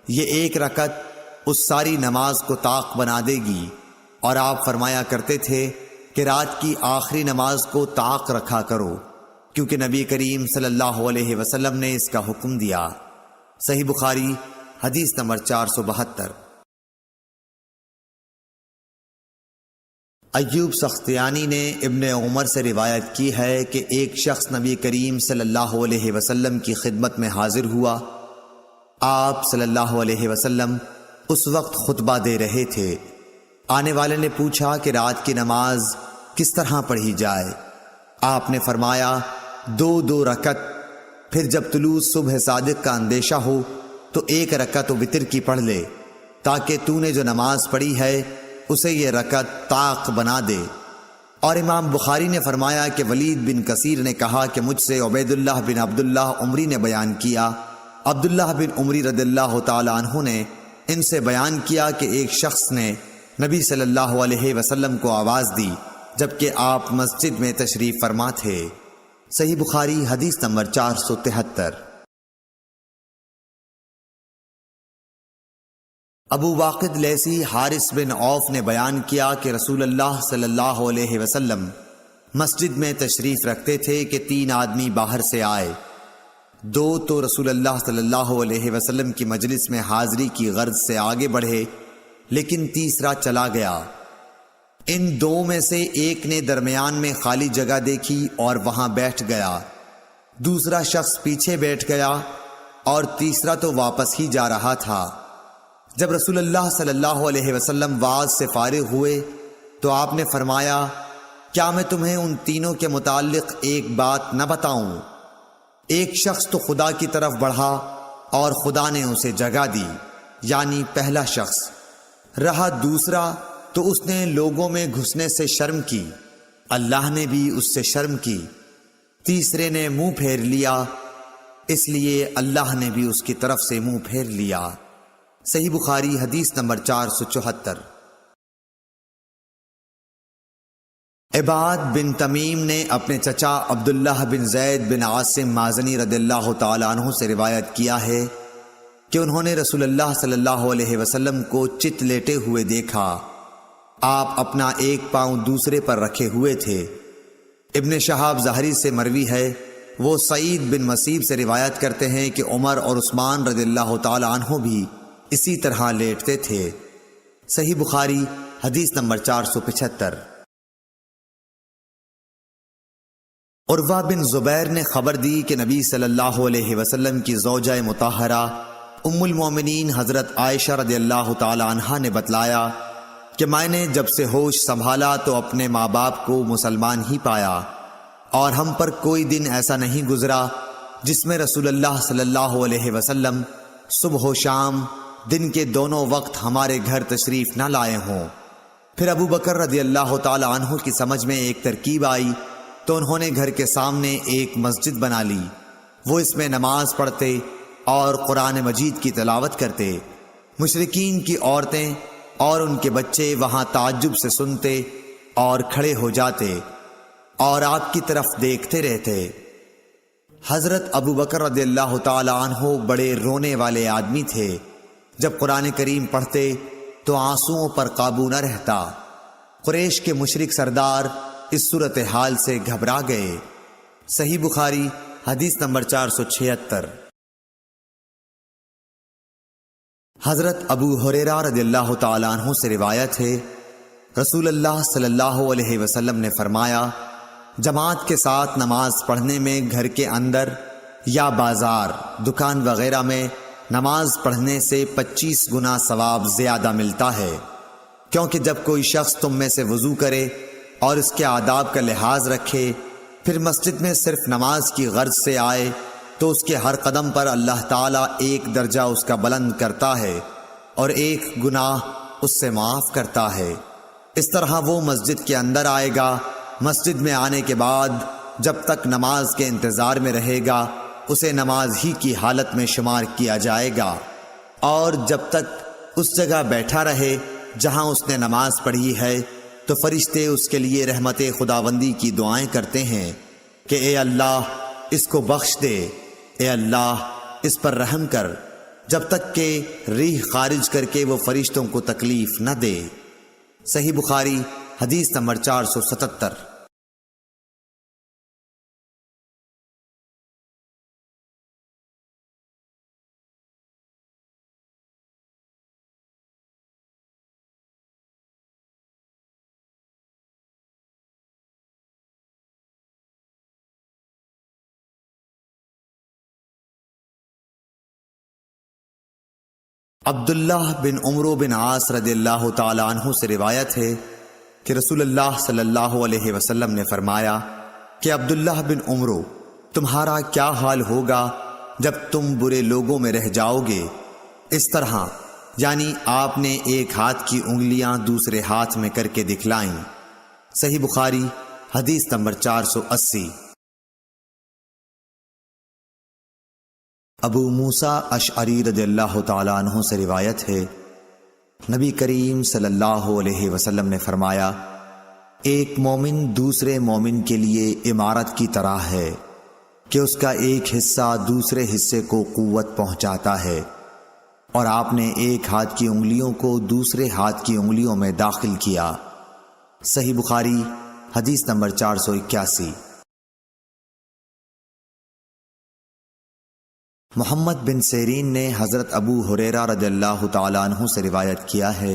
یہ 1 رکعت اس ساری نماز کو طاق بنا دے گی۔ اور آپ فرمایا کرتے تھے کہ رات کی آخری نماز کو طاق رکھا کرو، کیونکہ نبی کریم صلی اللہ علیہ وسلم نے اس کا حکم دیا۔ صحیح بخاری حدیث نمبر 472۔ ایوب سختیانی نے ابن عمر سے روایت کی ہے کہ ایک شخص نبی کریم صلی اللہ علیہ وسلم کی خدمت میں حاضر ہوا۔ آپ صلی اللہ علیہ وسلم اس وقت خطبہ دے رہے تھے۔ آنے والے نے پوچھا کہ رات کی نماز کس طرح پڑھی جائے؟ آپ نے فرمایا 2 رکعت، پھر جب طلوع صبح صادق کا اندیشہ ہو تو 1 رکعت وتر کی پڑھ لے، تاکہ تو نے جو نماز پڑھی ہے اسے یہ رکعت طاق بنا دے۔ اور امام بخاری نے فرمایا کہ ولید بن کثیر نے کہا کہ مجھ سے عبید اللہ بن عبداللہ عمری نے بیان کیا۔ عبداللہ بن عمری رضی اللہ تعالی عنہ نے ان سے بیان کیا کہ ایک شخص نے نبی صلی اللہ علیہ وسلم کو آواز دی جبکہ آپ مسجد میں تشریف فرما تھے۔ صحیح بخاری حدیث نمبر 473۔ ابو واقد لیثی حارث بن عوف نے بیان کیا کہ رسول اللہ صلی اللہ علیہ وسلم مسجد میں تشریف رکھتے تھے کہ 3 آدمی باہر سے آئے۔ 2 تو رسول اللہ صلی اللہ علیہ وسلم کی مجلس میں حاضری کی غرض سے آگے بڑھے، لیکن تیسرا چلا گیا۔ ان 2 میں سے ایک نے درمیان میں خالی جگہ دیکھی اور وہاں بیٹھ گیا، دوسرا شخص پیچھے بیٹھ گیا اور تیسرا تو واپس ہی جا رہا تھا۔ جب رسول اللہ صلی اللہ علیہ وسلم واعظ سے فارغ ہوئے تو آپ نے فرمایا کیا میں تمہیں ان تینوں کے متعلق ایک بات نہ بتاؤں؟ ایک شخص تو خدا کی طرف بڑھا اور خدا نے اسے جگہ دی، یعنی پہلا شخص رہا، دوسرا تو اس نے لوگوں میں گھسنے سے شرم کی، اللہ نے بھی اس سے شرم کی، تیسرے نے منہ پھیر لیا، اس لیے اللہ نے بھی اس کی طرف سے منہ پھیر لیا۔ صحیح بخاری حدیث نمبر 474۔ عباد بن تمیم نے اپنے چچا عبداللہ بن زید بن عاصم مازنی رضی اللہ تعالی عنہ سے روایت کیا ہے کہ انہوں نے رسول اللہ صلی اللہ علیہ وسلم کو چت لیٹے ہوئے دیکھا۔ آپ اپنا ایک پاؤں دوسرے پر رکھے ہوئے تھے۔ ابن شہاب ظاہری سے مروی ہے، وہ سعید بن مسیب سے روایت کرتے ہیں کہ عمر اور عثمان رضی اللہ تعالی عنہ بھی اسی طرح لیٹتے تھے۔ صحیح بخاری حدیث نمبر 475۔ عروہ بن زبیر نے خبر دی کہ نبی صلی اللہ علیہ وسلم کی زوجہ مطہرہ ام المومنین حضرت عائشہ رضی اللہ تعالی عنہا نے بتلایا کہ میں نے جب سے ہوش سنبھالا تو اپنے ماں باپ کو مسلمان ہی پایا، اور ہم پر کوئی دن ایسا نہیں گزرا جس میں رسول اللہ صلی اللہ علیہ وسلم صبح و شام دن کے دونوں وقت ہمارے گھر تشریف نہ لائے ہوں۔ پھر ابو بکر رضی اللہ تعالی عنہ کی سمجھ میں ایک ترکیب آئی تو انہوں نے گھر کے سامنے ایک مسجد بنا لی، وہ اس میں نماز پڑھتے اور قرآن مجید کی تلاوت کرتے۔ مشرکین کی عورتیں اور ان کے بچے وہاں تعجب سے سنتے اور کھڑے ہو جاتے اور آپ کی طرف دیکھتے رہتے۔ حضرت ابو بکر رضی اللہ تعالی عنہ بڑے رونے والے آدمی تھے، جب قرآن کریم پڑھتے تو آنسوؤں پر قابو نہ رہتا۔ قریش کے مشرک سردار اس صورتحال سے گھبرا گئے۔ صحیح بخاری حدیث نمبر 476۔ حضرت ابو ہریرہ رضی اللہ تعالیٰ عنہ سے روایت ہے، رسول اللہ صلی اللہ علیہ وسلم نے فرمایا جماعت کے ساتھ نماز پڑھنے میں گھر کے اندر یا بازار، دکان وغیرہ میں نماز پڑھنے سے 25 گنا ثواب زیادہ ملتا ہے، کیونکہ جب کوئی شخص تم میں سے وضو کرے اور اس کے آداب کا لحاظ رکھے، پھر مسجد میں صرف نماز کی غرض سے آئے تو اس کے ہر قدم پر اللہ تعالیٰ 1 درجہ اس کا بلند کرتا ہے اور 1 گناہ اس سے معاف کرتا ہے۔ اس طرح وہ مسجد کے اندر آئے گا، مسجد میں آنے کے بعد جب تک نماز کے انتظار میں رہے گا اسے نماز ہی کی حالت میں شمار کیا جائے گا، اور جب تک اس جگہ بیٹھا رہے جہاں اس نے نماز پڑھی ہے تو فرشتے اس کے لیے رحمت خداوندی کی دعائیں کرتے ہیں کہ اے اللہ اس کو بخش دے، اے اللہ اس پر رحم کر، جب تک کہ ریح خارج کر کے وہ فرشتوں کو تکلیف نہ دے۔ صحیح بخاری حدیث نمبر 477۔ عبداللہ بن عمرو بن عاص رضی اللہ تعالی عنہ سے روایت ہے کہ رسول اللہ صلی اللہ علیہ وسلم نے فرمایا کہ عبداللہ بن عمرو، تمہارا کیا حال ہوگا جب تم برے لوگوں میں رہ جاؤ گے، اس طرح یعنی آپ نے ایک ہاتھ کی انگلیاں دوسرے ہاتھ میں کر کے دکھلائیں۔ صحیح بخاری حدیث نمبر 480۔ ابو موسیٰ اشعری رضی اللہ تعالیٰ عنہ سے روایت ہے، نبی کریم صلی اللہ علیہ وسلم نے فرمایا، ایک مومن دوسرے مومن کے لیے عمارت کی طرح ہے کہ اس کا ایک حصہ دوسرے حصے کو قوت پہنچاتا ہے، اور آپ نے ایک ہاتھ کی انگلیوں کو دوسرے ہاتھ کی انگلیوں میں داخل کیا۔ صحیح بخاری حدیث نمبر 481۔ محمد بن سیرین نے حضرت ابو ہریرہ رضی اللہ تعالیٰ عنہ سے روایت کیا ہے،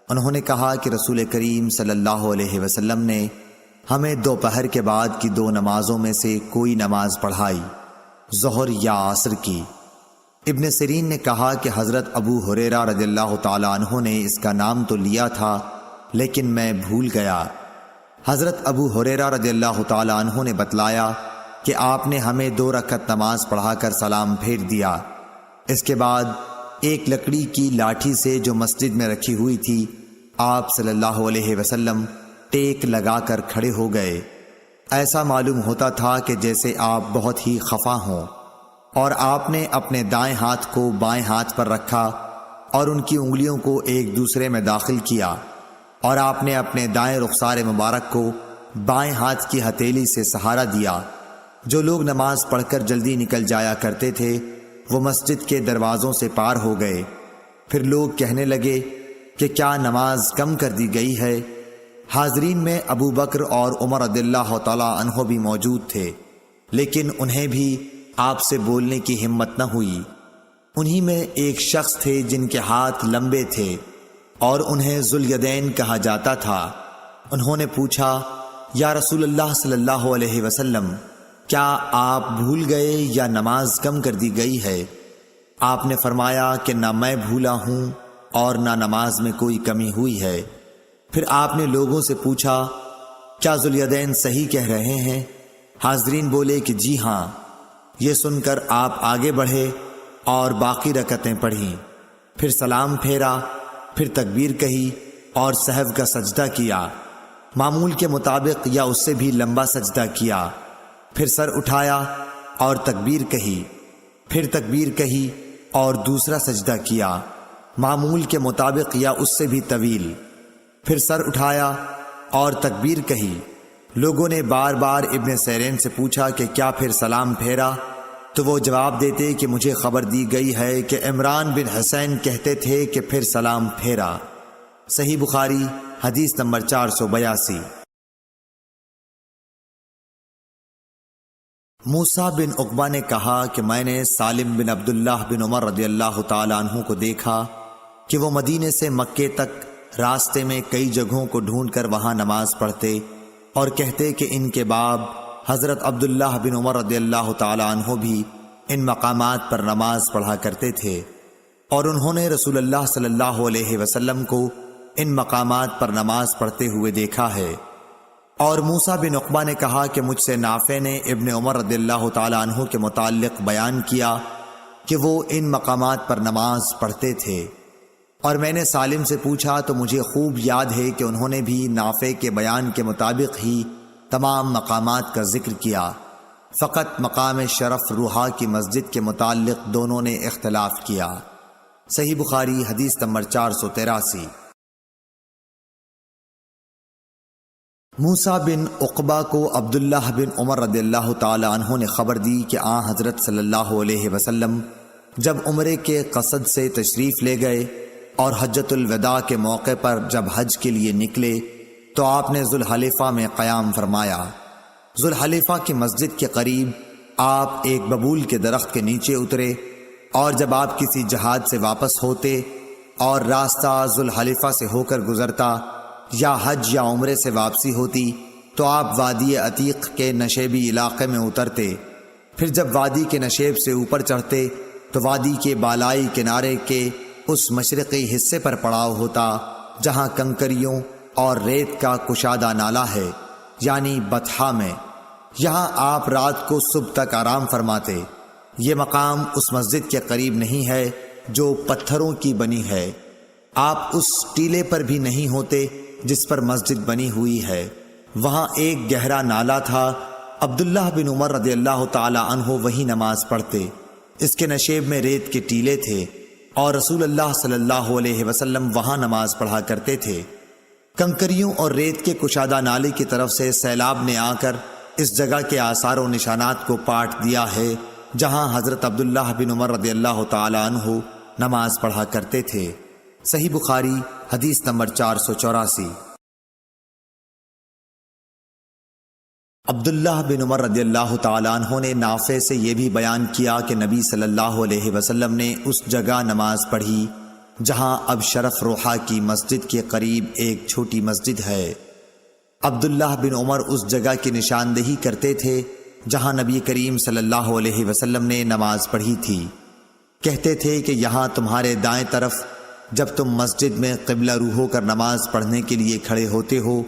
انہوں نے کہا کہ رسول کریم صلی اللہ علیہ وسلم نے ہمیں دوپہر کے بعد کی 2 نمازوں میں سے کوئی نماز پڑھائی، ظہر یا عصر کی۔ ابن سیرین نے کہا کہ حضرت ابو ہریرہ رضی اللہ تعالیٰ عنہ نے اس کا نام تو لیا تھا لیکن میں بھول گیا۔ حضرت ابو ہریرہ رضی اللہ تعالیٰ عنہ نے بتلایا کہ آپ نے ہمیں 2 رکعت نماز پڑھا کر سلام پھیر دیا۔ اس کے بعد ایک لکڑی کی لاٹھی سے جو مسجد میں رکھی ہوئی تھی، آپ صلی اللہ علیہ وسلم ٹیک لگا کر کھڑے ہو گئے۔ ایسا معلوم ہوتا تھا کہ جیسے آپ بہت ہی خفا ہوں، اور آپ نے اپنے دائیں ہاتھ کو بائیں ہاتھ پر رکھا اور ان کی انگلیوں کو ایک دوسرے میں داخل کیا، اور آپ نے اپنے دائیں رخسار مبارک کو بائیں ہاتھ کی ہتھیلی سے سہارا دیا۔ جو لوگ نماز پڑھ کر جلدی نکل جایا کرتے تھے وہ مسجد کے دروازوں سے پار ہو گئے۔ پھر لوگ کہنے لگے کہ کیا نماز کم کر دی گئی ہے؟ حاضرین میں ابو بکر اور عمر رضی اللہ تعالیٰ عنہ بھی موجود تھے، لیکن انہیں بھی آپ سے بولنے کی ہمت نہ ہوئی۔ انہی میں ایک شخص تھے جن کے ہاتھ لمبے تھے اور انہیں ذوالیدین کہا جاتا تھا۔ انہوں نے پوچھا، یا رسول اللہ صلی اللہ علیہ وسلم، کیا آپ بھول گئے یا نماز کم کر دی گئی ہے؟ آپ نے فرمایا کہ نہ میں بھولا ہوں اور نہ نماز میں کوئی کمی ہوئی ہے۔ پھر آپ نے لوگوں سے پوچھا، کیا ذوالیدین صحیح کہہ رہے ہیں؟ حاضرین بولے کہ جی ہاں۔ یہ سن کر آپ آگے بڑھے اور باقی رکعتیں پڑھیں، پھر سلام پھیرا، پھر تکبیر کہی اور سہو کا سجدہ کیا، معمول کے مطابق یا اس سے بھی لمبا سجدہ کیا، پھر سر اٹھایا اور تکبیر کہی، پھر تکبیر کہی اور دوسرا سجدہ کیا، معمول کے مطابق یا اس سے بھی طویل، پھر سر اٹھایا اور تکبیر کہی۔ لوگوں نے بار بار ابن سیرین سے پوچھا کہ کیا پھر سلام پھیرا؟ تو وہ جواب دیتے کہ مجھے خبر دی گئی ہے کہ عمران بن حسین کہتے تھے کہ پھر سلام پھیرا۔ صحیح بخاری حدیث نمبر 482۔ موسیٰ بن عقبہ نے کہا کہ میں نے سالم بن عبداللہ بن عمر رضی اللہ تعالیٰ عنہ کو دیکھا کہ وہ مدینے سے مکے تک راستے میں کئی جگہوں کو ڈھونڈ کر وہاں نماز پڑھتے اور کہتے کہ ان کے باب حضرت عبداللہ بن عمر رضی اللہ تعالیٰ عنہ بھی ان مقامات پر نماز پڑھا کرتے تھے، اور انہوں نے رسول اللہ صلی اللہ علیہ وسلم کو ان مقامات پر نماز پڑھتے ہوئے دیکھا ہے۔ اور موسیٰ بن عقبہ نے کہا کہ مجھ سے نافع نے ابن عمر رضی اللہ تعالیٰ عنہ کے متعلق بیان کیا کہ وہ ان مقامات پر نماز پڑھتے تھے، اور میں نے سالم سے پوچھا تو مجھے خوب یاد ہے کہ انہوں نے بھی نافع کے بیان کے مطابق ہی تمام مقامات کا ذکر کیا، فقط مقام شرف روحا کی مسجد کے متعلق دونوں نے اختلاف کیا۔ صحیح بخاری حدیث نمبر 483۔ موسیٰ بن عقبہ کو عبداللہ بن عمر رضی اللہ تعالی عنہ نے خبر دی کہ حضرت صلی اللہ علیہ وسلم جب عمرے کے قصد سے تشریف لے گئے اور حجۃ الوداع کے موقع پر جب حج کے لیے نکلے تو آپ نے ذوالحلیفہ میں قیام فرمایا۔ ذوالحلیفہ کی مسجد کے قریب آپ ایک ببول کے درخت کے نیچے اترے، اور جب آپ کسی جہاد سے واپس ہوتے اور راستہ ذوالحلیفہ سے ہو کر گزرتا یا حج یا عمرے سے واپسی ہوتی تو آپ وادی عتیق کے نشیبی علاقے میں اترتے، پھر جب وادی کے نشیب سے اوپر چڑھتے تو وادی کے بالائی کنارے کے اس مشرقی حصے پر پڑاؤ ہوتا جہاں کنکریوں اور ریت کا کشادہ نالہ ہے، یعنی بطحا میں۔ یہاں آپ رات کو صبح تک آرام فرماتے۔ یہ مقام اس مسجد کے قریب نہیں ہے جو پتھروں کی بنی ہے۔ آپ اس ٹیلے پر بھی نہیں ہوتے جس پر مسجد بنی ہوئی ہے۔ وہاں ایک گہرا نالہ تھا۔ عبداللہ بن عمر رضی اللہ تعالی عنہ وہی نماز پڑھتے۔ اس کے نشیب میں ریت کے ٹیلے تھے اور رسول اللہ صلی اللہ علیہ وسلم وہاں نماز پڑھا کرتے تھے۔ کنکریوں اور ریت کے کشادہ نالے کی طرف سے سیلاب نے آ کر اس جگہ کے آثار و نشانات کو پاٹ دیا ہے جہاں حضرت عبداللہ بن عمر رضی اللہ تعالی عنہ نماز پڑھا کرتے تھے۔ صحیح بخاری حدیث نمبر 484۔ عبداللہ بن عمر رضی اللہ تعالیٰ عنہ نے نافع سے یہ بھی بیان کیا کہ نبی صلی اللہ علیہ وسلم نے اس جگہ نماز پڑھی جہاں اب شرف روحا کی مسجد کے قریب ایک چھوٹی مسجد ہے۔ عبداللہ بن عمر اس جگہ کی نشاندہی کرتے تھے جہاں نبی کریم صلی اللہ علیہ وسلم نے نماز پڑھی تھی۔ کہتے تھے کہ یہاں تمہارے دائیں طرف جب تم مسجد میں قبلہ رو ہو کر نماز پڑھنے کے لیے کھڑے ہوتے ہو،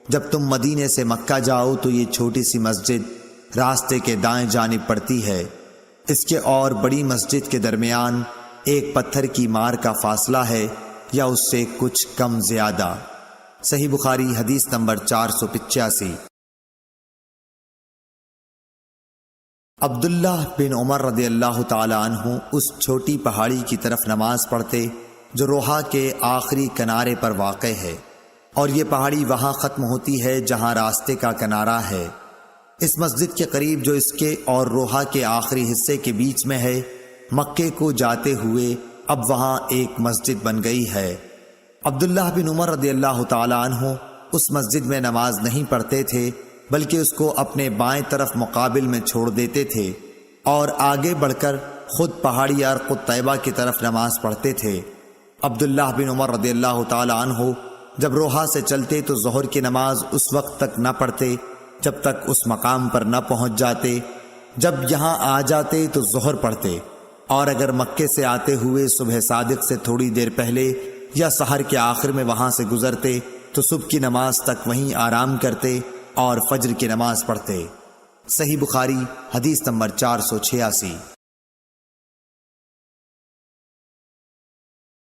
جب تم مدینے سے مکہ جاؤ تو یہ چھوٹی سی مسجد راستے کے دائیں جانب پڑتی ہے۔ اس کے اور بڑی مسجد کے درمیان ایک پتھر کی مار کا فاصلہ ہے یا اس سے کچھ کم زیادہ۔ صحیح بخاری حدیث نمبر 485۔ عبداللہ بن عمر رضی اللہ تعالی عنہ اس چھوٹی پہاڑی کی طرف نماز پڑھتے جو روحا کے آخری کنارے پر واقع ہے، اور یہ پہاڑی وہاں ختم ہوتی ہے جہاں راستے کا کنارہ ہے۔ اس مسجد کے قریب جو اس کے اور روحا کے آخری حصے کے بیچ میں ہے، مکے کو جاتے ہوئے اب وہاں ایک مسجد بن گئی ہے۔ عبداللہ بن عمر رضی اللہ تعالی عنہ اس مسجد میں نماز نہیں پڑھتے تھے بلکہ اس کو اپنے بائیں طرف مقابل میں چھوڑ دیتے تھے اور آگے بڑھ کر خود پہاڑی ارق طیبہ کی طرف نماز پڑھتے تھے۔ عبداللہ بن عمر رضی اللہ تعالی عنہ جب روحا سے چلتے تو ظہر کی نماز اس وقت تک نہ پڑھتے جب تک اس مقام پر نہ پہنچ جاتے۔ جب یہاں آ جاتے تو ظہر پڑھتے، اور اگر مکے سے آتے ہوئے صبح صادق سے تھوڑی دیر پہلے یا سحر کے آخر میں وہاں سے گزرتے تو صبح کی نماز تک وہیں آرام کرتے اور فجر کی نماز پڑھتے۔ صحیح بخاری حدیث نمبر 486۔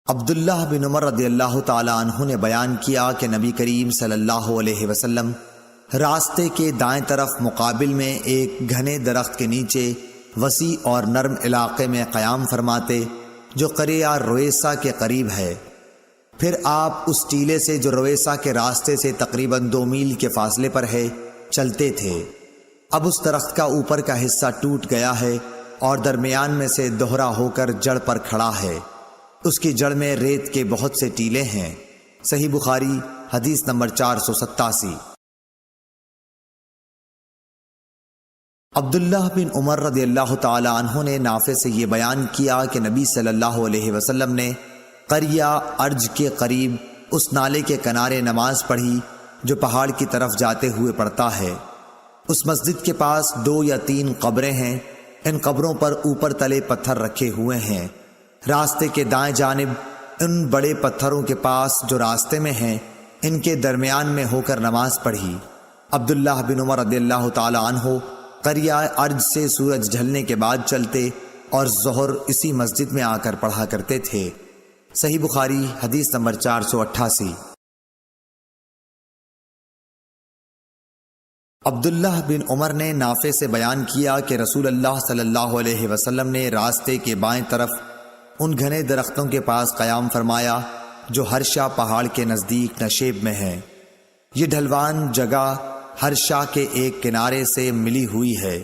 عبداللہ بن عمر رضی اللہ تعالی عنہ نے بیان کیا کہ نبی کریم صلی اللہ علیہ وسلم راستے کے دائیں طرف مقابل میں ایک گھنے درخت کے نیچے وسیع اور نرم علاقے میں قیام فرماتے جو قریہ رویسا کے قریب ہے۔ پھر آپ اس ٹیلے سے جو رویسا کے راستے سے تقریباً 2 میل کے فاصلے پر ہے چلتے تھے۔ اب اس درخت کا اوپر کا حصہ ٹوٹ گیا ہے اور درمیان میں سے دوہرا ہو کر جڑ پر کھڑا ہے۔ اس کی جڑ میں ریت کے بہت سے ٹیلے ہیں۔ صحیح بخاری حدیث نمبر 487۔ عبداللہ بن عمر رضی اللہ تعالی عنہ نے نافع سے یہ بیان کیا کہ نبی صلی اللہ علیہ وسلم نے قریہ ارج کے قریب اس نالے کے کنارے نماز پڑھی جو پہاڑ کی طرف جاتے ہوئے پڑتا ہے۔ اس مسجد کے پاس 2 یا 3 قبریں ہیں۔ ان قبروں پر اوپر تلے پتھر رکھے ہوئے ہیں۔ راستے کے دائیں جانب ان بڑے پتھروں کے پاس جو راستے میں ہیں ان کے درمیان میں ہو کر نماز پڑھی۔ عبداللہ بن عمر رضی اللہ تعالی عنہ قریہ ارج سے سورج ڈھلنے کے بعد چلتے اور ظہر اسی مسجد میں آ کر پڑھا کرتے تھے۔ صحیح بخاری حدیث نمبر 488۔ عبداللہ بن عمر نے نافع سے بیان کیا کہ رسول اللہ صلی اللہ علیہ وسلم نے راستے کے بائیں طرف ان گھنے درختوں کے پاس قیام فرمایا جو ہرشا پہاڑ کے نزدیک نشیب میں ہیں۔ یہ ڈھلوان جگہ ہرشا کے ایک کنارے سے ملی ہوئی ہے۔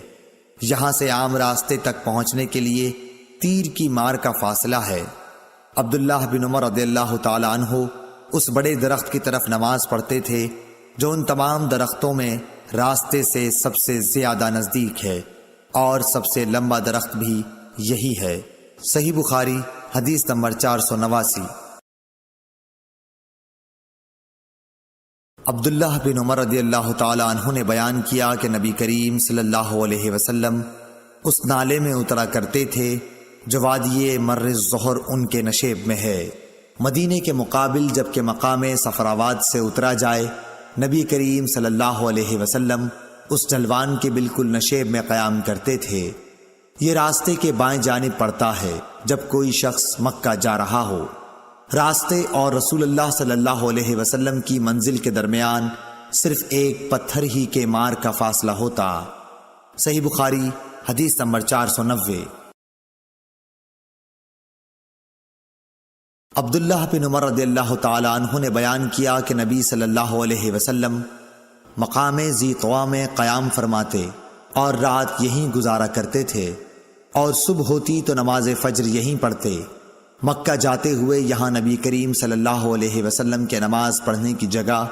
یہاں سے عام راستے تک پہنچنے کے لیے تیر کی مار کا فاصلہ ہے۔ عبداللہ بن عمر رضی اللہ تعالی عنہ اس بڑے درخت کی طرف نماز پڑھتے تھے جو ان تمام درختوں میں راستے سے سب سے زیادہ نزدیک ہے، اور سب سے لمبا درخت بھی یہی ہے۔ صحیح بخاری حدیث نمبر 489۔ عبداللہ بن عمر رضی اللہ تعالی عنہ نے بیان کیا کہ نبی کریم صلی اللہ علیہ وسلم اس نالے میں اترا کرتے تھے جو وادی مر الظہر ان کے نشیب میں ہے۔ مدینے کے مقابل جب کہ مقام صفراواد سے اترا جائے، نبی کریم صلی اللہ علیہ وسلم اس ڈھلوان کے بالکل نشیب میں قیام کرتے تھے۔ یہ راستے کے بائیں جانب پڑتا ہے جب کوئی شخص مکہ جا رہا ہو۔ راستے اور رسول اللہ صلی اللہ علیہ وسلم کی منزل کے درمیان صرف ایک پتھر ہی کے مار کا فاصلہ ہوتا۔ صحیح بخاری حدیث نمبر 490۔ عبداللہ بن عمر رضی اللہ تعالی عنہ نے بیان کیا کہ نبی صلی اللہ علیہ وسلم مقام ذی طویٰ میں قیام فرماتے اور رات یہیں گزارا کرتے تھے، اور صبح ہوتی تو نماز فجر یہیں پڑھتے۔ مکہ جاتے ہوئے یہاں نبی کریم صلی اللہ علیہ وسلم کے نماز پڑھنے کی جگہ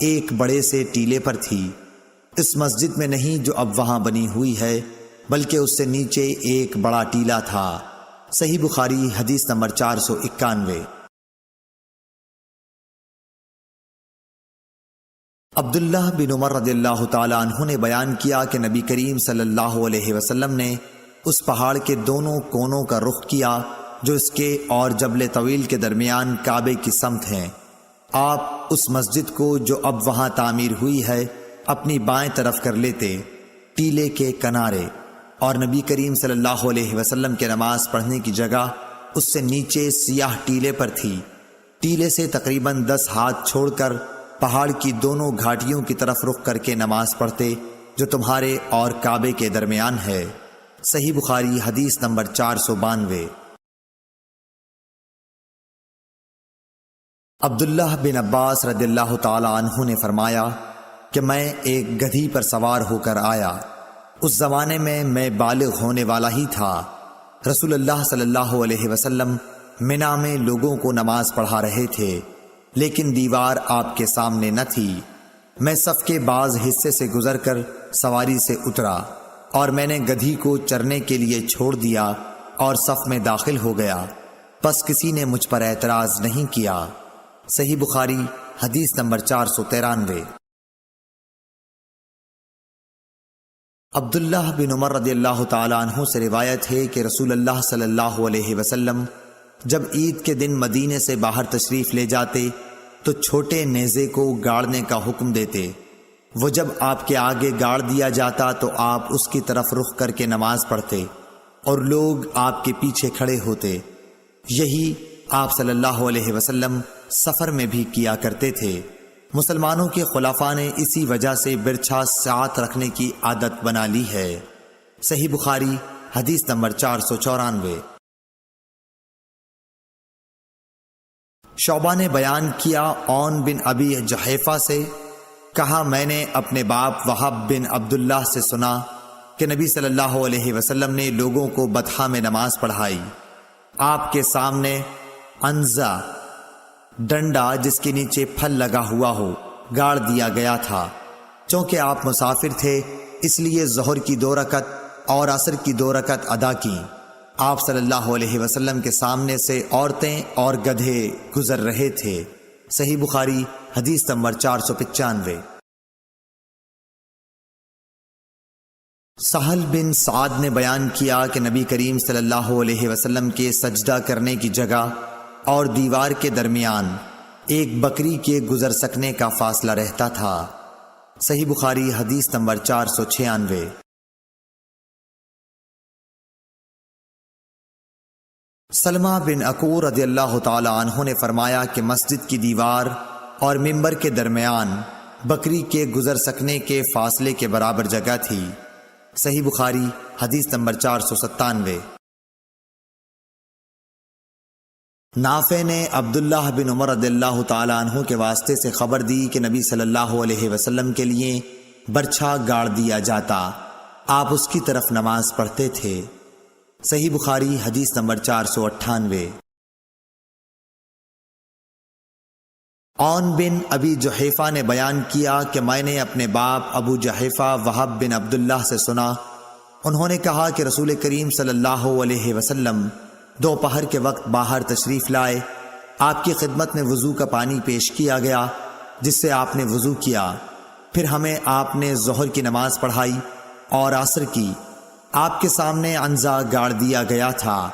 ایک بڑے سے ٹیلے پر تھی، اس مسجد میں نہیں جو اب وہاں بنی ہوئی ہے، بلکہ اس سے نیچے ایک بڑا ٹیلا تھا۔ صحیح بخاری حدیث نمبر 491۔ عبداللہ بن عمر رضی اللہ تعالی عنہ نے بیان کیا کہ نبی کریم صلی اللہ علیہ وسلم نے اس پہاڑ کے دونوں کونوں کا رخ کیا جو اس کے اور جبل طویل کے درمیان کعبے کی سمت ہیں۔ آپ اس مسجد کو جو اب وہاں تعمیر ہوئی ہے اپنی بائیں طرف کر لیتے، ٹیلے کے کنارے، اور نبی کریم صلی اللہ علیہ وسلم کے نماز پڑھنے کی جگہ اس سے نیچے سیاہ ٹیلے پر تھی۔ ٹیلے سے تقریباً 10 ہاتھ چھوڑ کر پہاڑ کی دونوں گھاٹیوں کی طرف رخ کر کے نماز پڑھتے جو تمہارے اور کعبے کے درمیان ہے۔ صحیح بخاری حدیث نمبر 492۔ عبداللہ بن عباس رضی اللہ تعالی عنہ نے فرمایا کہ میں ایک گدھی پر سوار ہو کر آیا۔ اس زمانے میں بالغ ہونے والا ہی تھا۔ رسول اللہ صلی اللہ علیہ وسلم منا میں لوگوں کو نماز پڑھا رہے تھے، لیکن دیوار آپ کے سامنے نہ تھی۔ میں صف کے بعض حصے سے گزر کر سواری سے اترا اور میں نے گدھی کو چرنے کے لیے چھوڑ دیا اور صف میں داخل ہو گیا، پس کسی نے مجھ پر اعتراض نہیں کیا۔ صحیح بخاری حدیث نمبر 493۔ عبداللہ بن عمر رضی اللہ تعالی عنہ سے روایت ہے کہ رسول اللہ صلی اللہ علیہ وسلم جب عید کے دن مدینے سے باہر تشریف لے جاتے تو چھوٹے نیزے کو گاڑنے کا حکم دیتے۔ وہ جب آپ کے آگے گاڑ دیا جاتا تو آپ اس کی طرف رخ کر کے نماز پڑھتے اور لوگ آپ کے پیچھے کھڑے ہوتے۔ یہی آپ صلی اللہ علیہ وسلم سفر میں بھی کیا کرتے تھے۔ مسلمانوں کے خلفاء نے اسی وجہ سے برچھا ساتھ رکھنے کی عادت بنا لی ہے۔ صحیح بخاری حدیث نمبر 494۔ شعبہ نے بیان کیا عون بن ابی جحیفہ سے، کہا میں نے اپنے باپ وہب بن عبداللہ سے سنا کہ نبی صلی اللہ علیہ وسلم نے لوگوں کو بطحا میں نماز پڑھائی۔ آپ کے سامنے عنزہ ڈنڈا جس کے نیچے پھل لگا ہوا ہو گاڑ دیا گیا تھا۔ چونکہ آپ مسافر تھے اس لیے ظہر کی 2 رکعت اور عصر کی 2 رکعت ادا کی۔ آپ صلی اللہ علیہ وسلم کے سامنے سے عورتیں اور گدھے گزر رہے تھے۔ صحیح بخاری حدیث نمبر 495۔ سہل بن سعد نے بیان کیا کہ نبی کریم صلی اللہ علیہ وسلم کے سجدہ کرنے کی جگہ اور دیوار کے درمیان ایک بکری کے گزر سکنے کا فاصلہ رہتا تھا۔ صحیح بخاری حدیث نمبر 496۔ سلمہ بن عقور رضی اللہ تعالی عنہ نے فرمایا کہ مسجد کی دیوار اور ممبر کے درمیان بکری کے گزر سکنے کے فاصلے کے برابر جگہ تھی۔ صحیح بخاری حدیث نمبر 497۔ نافع نے عبداللہ بن عمر رضی اللہ تعالی عنہ کے واسطے سے خبر دی کہ نبی صلی اللہ علیہ وسلم کے لیے برچھا گاڑ دیا جاتا، آپ اس کی طرف نماز پڑھتے تھے۔ صحیح بخاری حدیث نمبر 498۔ عون بن ابی جحیفہ نے بیان کیا کہ میں نے اپنے باپ ابو جحیفہ وہب بن عبداللہ سے سنا، انہوں نے کہا کہ رسول کریم صلی اللہ علیہ وسلم دوپہر کے وقت باہر تشریف لائے، آپ کی خدمت میں وضو کا پانی پیش کیا گیا جس سے آپ نے وضو کیا، پھر ہمیں آپ نے ظہر کی نماز پڑھائی اور عصر کی۔ آپ کے سامنے عنزہ گاڑ دیا گیا تھا،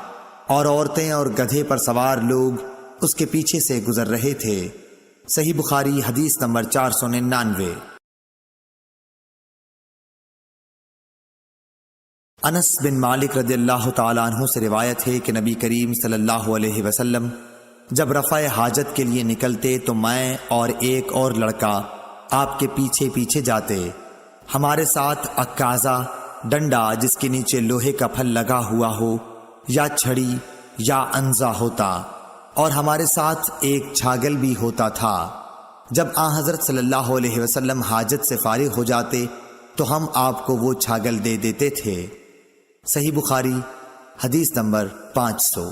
اور عورتیں اور گدھے پر سوار لوگ اس کے پیچھے سے گزر رہے تھے۔ صحیح بخاری حدیث نمبر 499۔ انس بن مالک رضی اللہ تعالیٰ عنہ سے روایت ہے کہ نبی کریم صلی اللہ علیہ وسلم جب رفع حاجت کے لیے نکلتے تو میں اور ایک اور لڑکا آپ کے پیچھے پیچھے جاتے۔ ہمارے ساتھ عکازہ ڈنڈا جس کے نیچے لوہے کا پھل لگا ہوا ہو یا چھڑی یا انزا ہوتا، اور ہمارے ساتھ ایک چھاگل بھی ہوتا تھا۔ جب آن حضرت صلی اللہ علیہ وسلم حاجت سے فارغ ہو جاتے تو ہم آپ کو وہ چھاگل دے دیتے تھے۔ صحیح بخاری حدیث نمبر 500۔